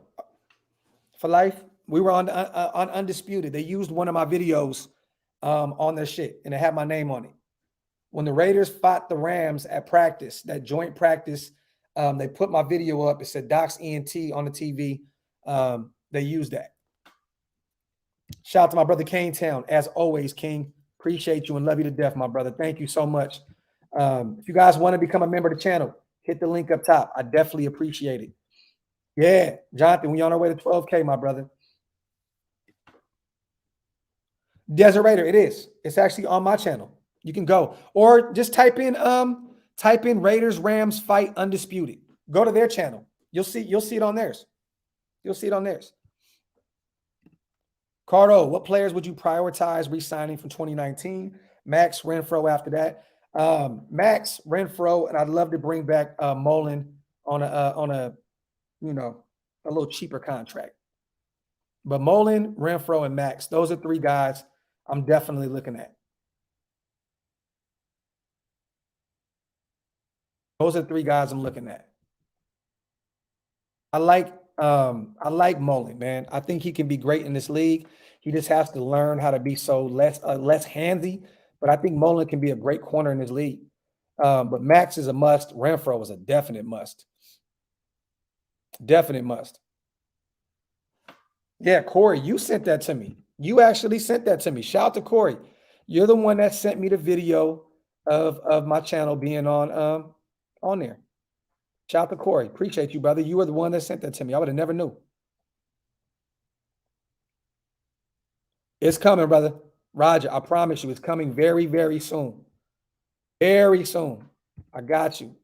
S1: For Life, we were on Undisputed. They used one of my videos on their shit, and it had my name on it. When the Raiders fought the Rams at practice, that joint practice, they put my video up. It said Doc's ENT on the TV. They used that. Shout out to my brother Kane Town. As always, King, appreciate you and love you to death, my brother. Thank you so much. If you guys want to become a member of the channel, hit the link up top. I definitely appreciate it. Yeah, Johnathan, we on our way to 12K, my brother. Desert Raider, it is. It's actually on my channel. You can go. Or just type in Raiders Rams fight Undisputed. Go to their channel. You'll see it on theirs. You'll see it on theirs. Cardo, what players would you prioritize re-signing from 2019? Max, Renfro after that. Max, Renfro, and I'd love to bring back Mullen on a little cheaper contract. But Mullen, Renfro, and Max, those are three guys I'm definitely looking at. Those are three guys I'm looking at. I like Mullen, man. I think he can be great in this league. He just has to learn how to be so less handsy. But I think Mullen can be a great corner in this league. But Max is a must. Renfro is a definite must. Definite must. Yeah, Corey, you sent that to me. You actually sent that to me. Shout out to Corey. You're the one that sent me the video of my channel being on there. Shout out to Corey. Appreciate you, brother. You were the one that sent that to me. I would have never knew. It's coming, brother. Roger, I promise you, it's coming very, very soon. Very soon. I got you.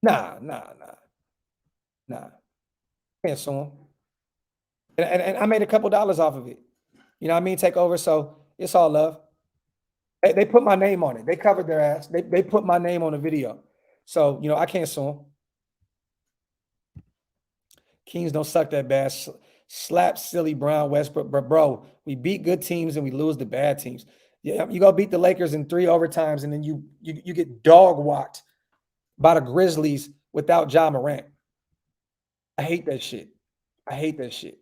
S1: Nah. Can't sue him. And I made a couple dollars off of it. You know what I mean? Take over. So it's all love. They put my name on it. They covered their ass. They put my name on the video. So, I can't sue them. Kings don't suck that bad. Slap silly Brown Westbrook. But bro, we beat good teams and we lose the bad teams. Yeah, you go beat the Lakers in 3 overtimes and then you get dog walked by the Grizzlies without Ja Morant. I hate that shit.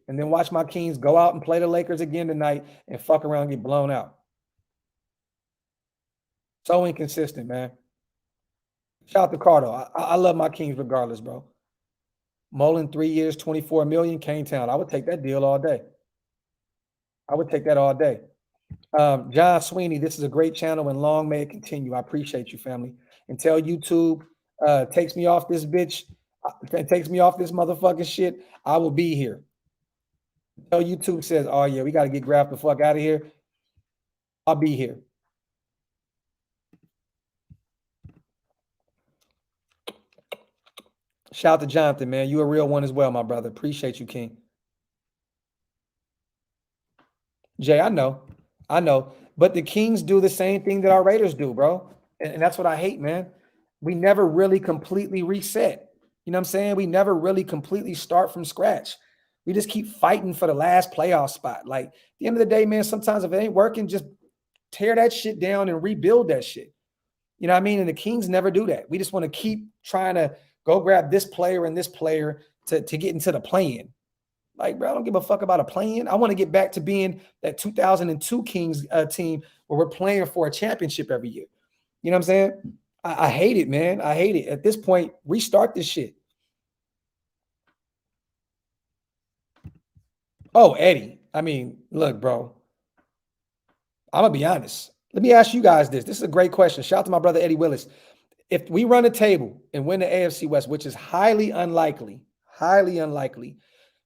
S1: And then watch my Kings go out and play the Lakers again tonight and fuck around and get blown out. So inconsistent, man. Shout out to Cardo. I love my Kings regardless, bro. Mullen, 3 years, $24 million, Kane Town. I would take that deal all day. I would take that all day. John Sweeney, this is a great channel and long may it continue. I appreciate you, family. until YouTube takes me off this bitch, takes me off this motherfucking shit, I will be here. Until YouTube says, oh yeah, we got to get Graphk the fuck out of here, I'll be here. Shout out to Johnathan, man. You a real one as well, my brother. Appreciate you, King. Jay, I know. But the Kings do the same thing that our Raiders do, bro. And that's what I hate, man. We never really completely reset. You know what I'm saying? We never really completely start from scratch. We just keep fighting for the last playoff spot. Like, at the end of the day, man, sometimes if it ain't working, just tear that shit down and rebuild that shit. You know what I mean? And the Kings never do that. We just want to keep trying to go grab this player and this player to get into the play-in. Like, bro, I don't give a fuck about a play-in. I want to get back to being that 2002 Kings team where we're playing for a championship every year. You know what I'm saying? I hate it, man. I hate it. At this point, restart this shit. Oh, Eddie. I mean, look, bro. I'm going to be honest. Let me ask you guys this. This is a great question. Shout out to my brother, Eddie Willis. If we run a table and win the AFC West, which is highly unlikely,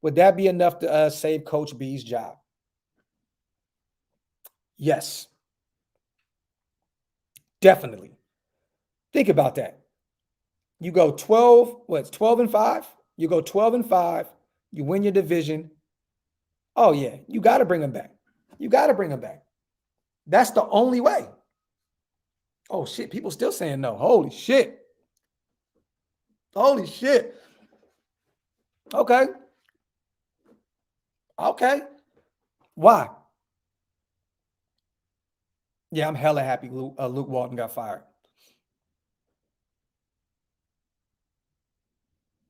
S1: would that be enough to save Coach B's job? Yes. Definitely. Think about that. You go 12-5? You go 12-5, you win your division. Oh, yeah, you got to bring him back. That's the only way. Oh, shit, people still saying no. Holy shit. Okay. Why? Yeah, I'm hella happy Luke Walton got fired.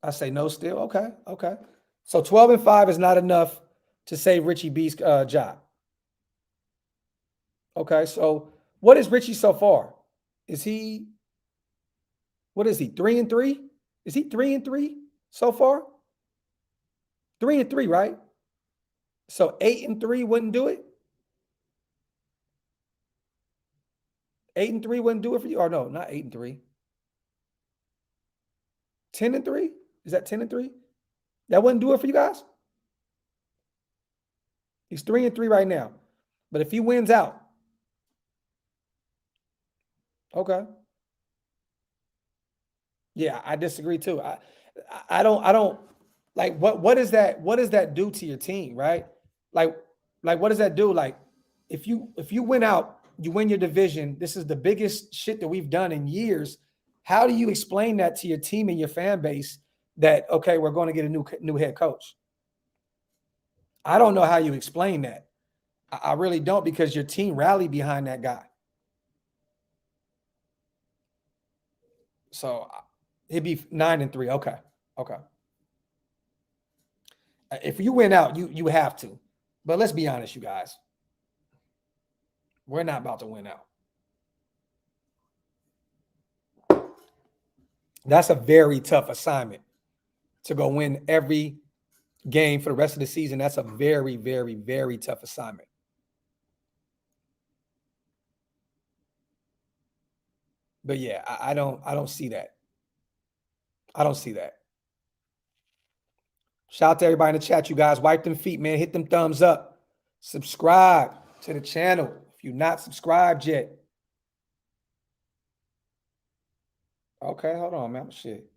S1: I say no still. Okay. So 12-5 is not enough to save Richie B's job. Okay, so what is Richie so far? What is he, 3-3? Is he 3-3 so far? 3-3, right? So 8-3 wouldn't do it? 8-3 wouldn't do it for you? Or no, not 8-3. 10-3? Is that 10-3? That wouldn't do it for you guys? He's 3-3 right now. But if he wins out, okay. Yeah, I disagree too. I don't like what does that do to your team, right? Like what does that do? Like if you win out, you win your division. This is the biggest shit that we've done in years. How do you explain that to your team and your fan base that okay, we're going to get a new head coach? I don't know how you explain that. I really don't, because your team rallied behind that guy. So it'd be 9-3. Okay. If you win out, you have to. But let's be honest, you guys. We're not about to win out. That's a very tough assignment to go win every game for the rest of the season. That's a very, very, very tough assignment. But yeah, I don't see that. Shout out to everybody in the chat, you guys. Wipe them feet, man. Hit them thumbs up. Subscribe to the channel if you're not subscribed yet. Okay, hold on, man. Shit.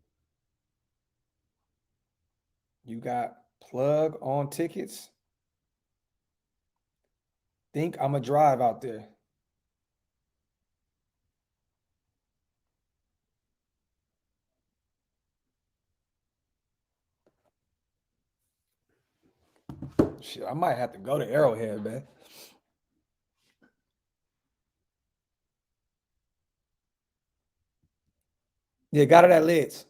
S1: You got plug on tickets. Think I'm going to drive out there. Shit, I might have to go to Arrowhead, man. Yeah, got it at Lids.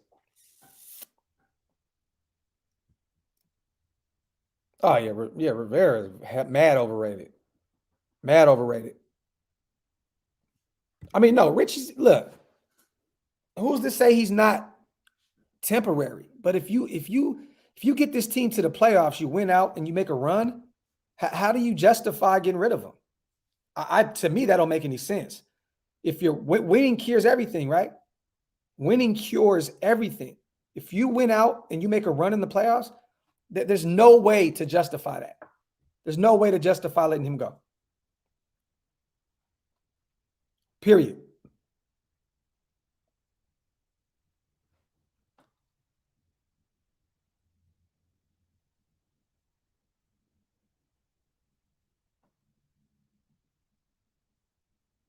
S1: Oh, yeah, Rivera is mad overrated. I mean, no, Richie's, look, who's to say he's not temporary? But if you get this team to the playoffs, you win out and you make a run, how do you justify getting rid of him? To me, that don't make any sense. If you're winning cures everything, right? Winning cures everything. If you win out and you make a run in the playoffs, there's no way to justify that. There's no way to justify letting him go. Period.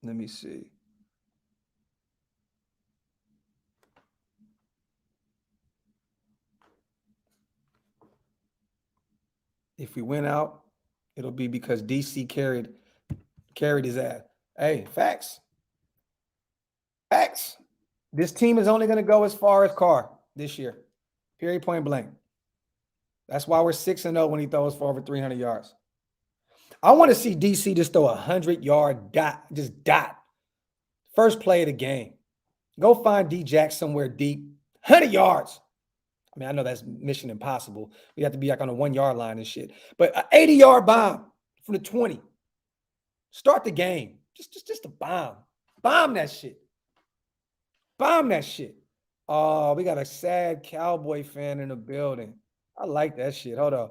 S1: Let me see. If we win out, it'll be because DC carried his ass. Hey, facts. Facts. This team is only going to go as far as Carr this year. Period, point blank. That's why we're 6-0 when he throws for over 300 yards. I want to see DC just throw a 100-yard dot. First play of the game. Go find D-Jack somewhere deep. 100 yards. I mean, I know that's mission impossible. We have to be like on a 1-yard line and shit. But an 80-yard bomb from the 20. Start the game. Just a bomb. Bomb that shit. Bomb that shit. Oh, we got a sad Cowboy fan in the building. I like that shit. Hold on.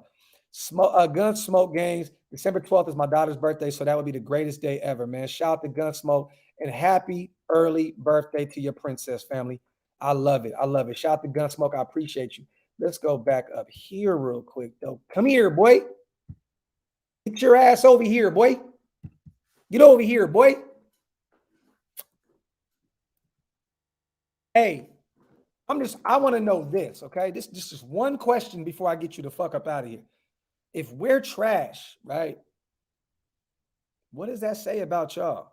S1: Gunsmoke Games. December 12th is my daughter's birthday, so that would be the greatest day ever, man. Shout out to Gunsmoke and happy early birthday to your princess family. I love it. I love it. Shout out to Gunsmoke. I appreciate you. Let's go back up here real quick, though. Come here, boy. Get your ass over here, boy. Get over here, boy. Hey, I want to know this, okay? This is one question before I get you the fuck up out of here. If we're trash, right? What does that say about y'all?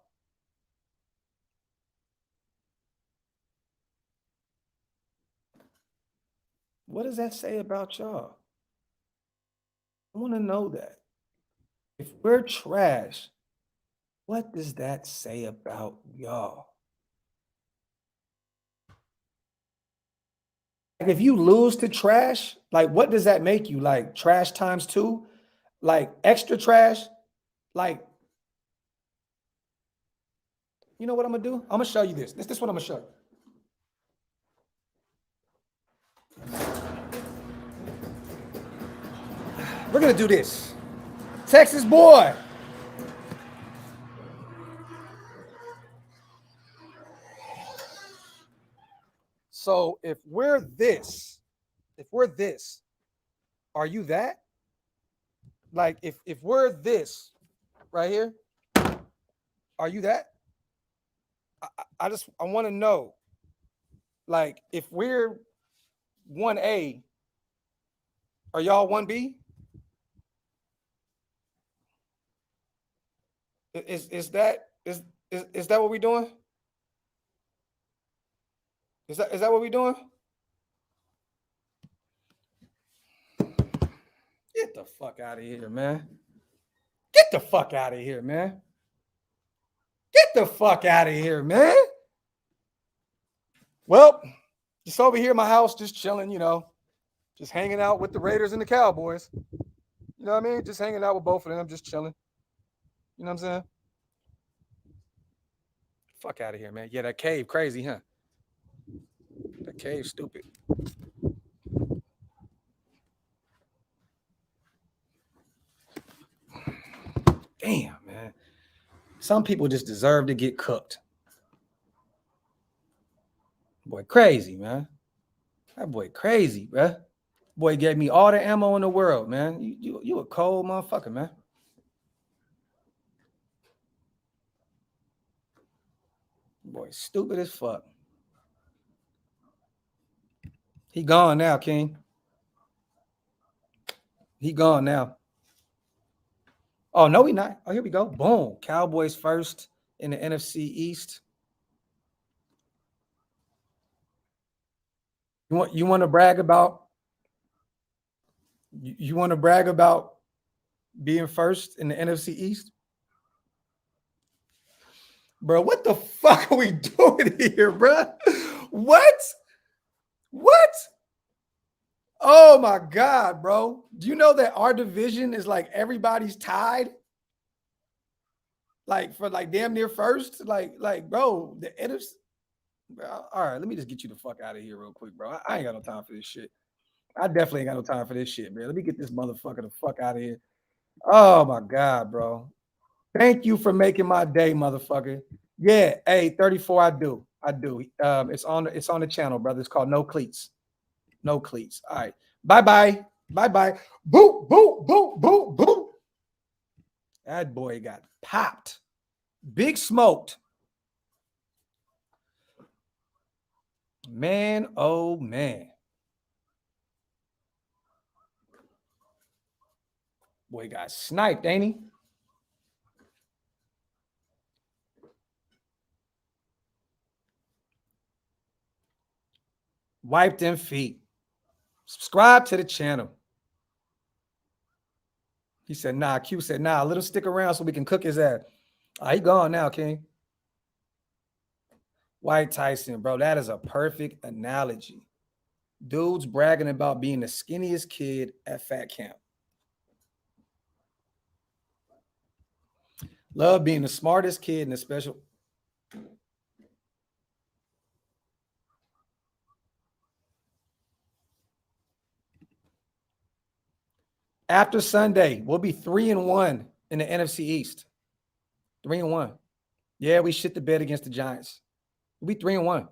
S1: What does that say about y'all? I want to know that. If we're trash, what does that say about y'all? Like if you lose to trash, like what does that make you? Like trash times 2? Like extra trash? Like, you know what I'm gonna do? I'm gonna show you this. This is what I'm gonna show you. We're gonna do this. Texas boy. So if we're this, are you that? Like if we're this right here, are you that? I want to know, like, if we're 1A, are y'all 1B? Is that what we're doing? Is that what we're doing? Get the fuck out of here, man. Get the fuck out of here, man. Get the fuck out of here, man. Well, just over here in my house, just chilling, just hanging out with the Raiders and the Cowboys. You know what I mean? Just hanging out with both of them, just chilling. You know what I'm saying? Fuck out of here, man. Yeah, that cave crazy, huh? That cave stupid. Damn, man. Some people just deserve to get cooked. Boy, crazy, man. That boy crazy, bruh. Boy gave me all the ammo in the world, man. You a cold motherfucker, man. Boy, stupid as fuck. He gone now, King. He gone now. Oh, no, he not. Oh, here we go. Boom. Cowboys first in the NFC East. You want to brag about you want to brag about being first in the NFC East? Bro, what the fuck are we doing here, bro? What? Oh my God, bro. Do you know that our division is like everybody's tied? Like for like damn near first? Like, bro, the NFC. All right, let me just get you the fuck out of here real quick, bro. I ain't got no time for this shit. I definitely ain't got no time for this shit, man. Let me get this motherfucker the fuck out of here. Oh my God, bro. Thank you for making my day, motherfucker. Yeah, hey, 34, I do. I do. It's on the channel, brother. It's called No Cleats. No Cleats. All right. Bye-bye. Bye-bye. Boop, boop, boop, boop, boop. That boy got popped. Big smoked. Man, oh man. Boy got sniped, ain't he? Wipe them feet. Subscribe to the channel. He said, nah. Q said, nah, let him stick around so we can cook his ass. He gone now, King. White Tyson, bro. That is a perfect analogy. Dudes bragging about being the skinniest kid at fat camp. Love being the smartest kid in the special. After Sunday, we'll be 3-1 in the NFC East. 3-1. Yeah, we shit the bed against the Giants. We'll be 3-1.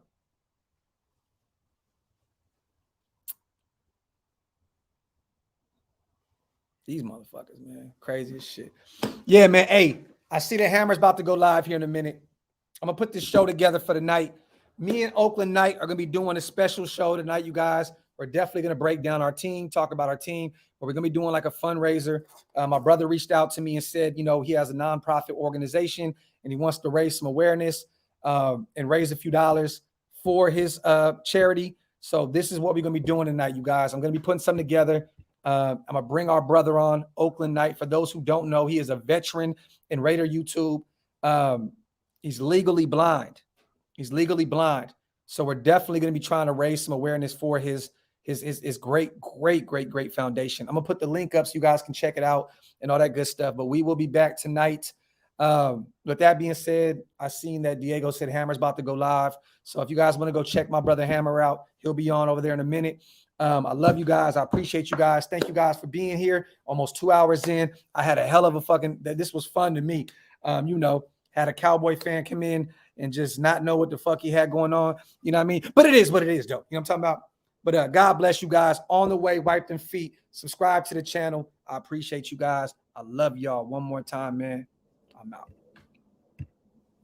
S1: These motherfuckers, man. Crazy as shit. Yeah, man. Hey, I see the Hammer's about to go live here in a minute. I'm going to put this show together for the night. Me and Oakland Knight are going to be doing a special show tonight, you guys. We're definitely going to break down our team, talk about our team, but we're going to be doing like a fundraiser. My brother reached out to me and said, you know, he has a nonprofit organization and he wants to raise some awareness and raise a few dollars for his charity. So this is what we're going to be doing tonight, you guys. I'm going to be putting something together. I'm going to bring our brother on, Oakland Knight. For those who don't know, he is a veteran in Raider YouTube. He's legally blind. He's legally blind. So we're definitely going to be trying to raise some awareness for his great foundation. I'm going to put the link up so you guys can check it out and all that good stuff. But we will be back tonight. With that being said, I seen that Diego said Hammer's about to go live. So if you guys want to go check my brother Hammer out, he'll be on over there in a minute. I love you guys. I appreciate you guys. Thank you guys for being here. Almost 2 hours in. I had a hell of a fucking, this was fun to me. You know, had a Cowboy fan come in and just not know what the fuck he had going on. You know what I mean? But it is what it is, though. You know what I'm talking about? But God bless you guys. On the way, wipe them feet. Subscribe to the channel. I appreciate you guys. I love y'all. One more time, man. I'm out.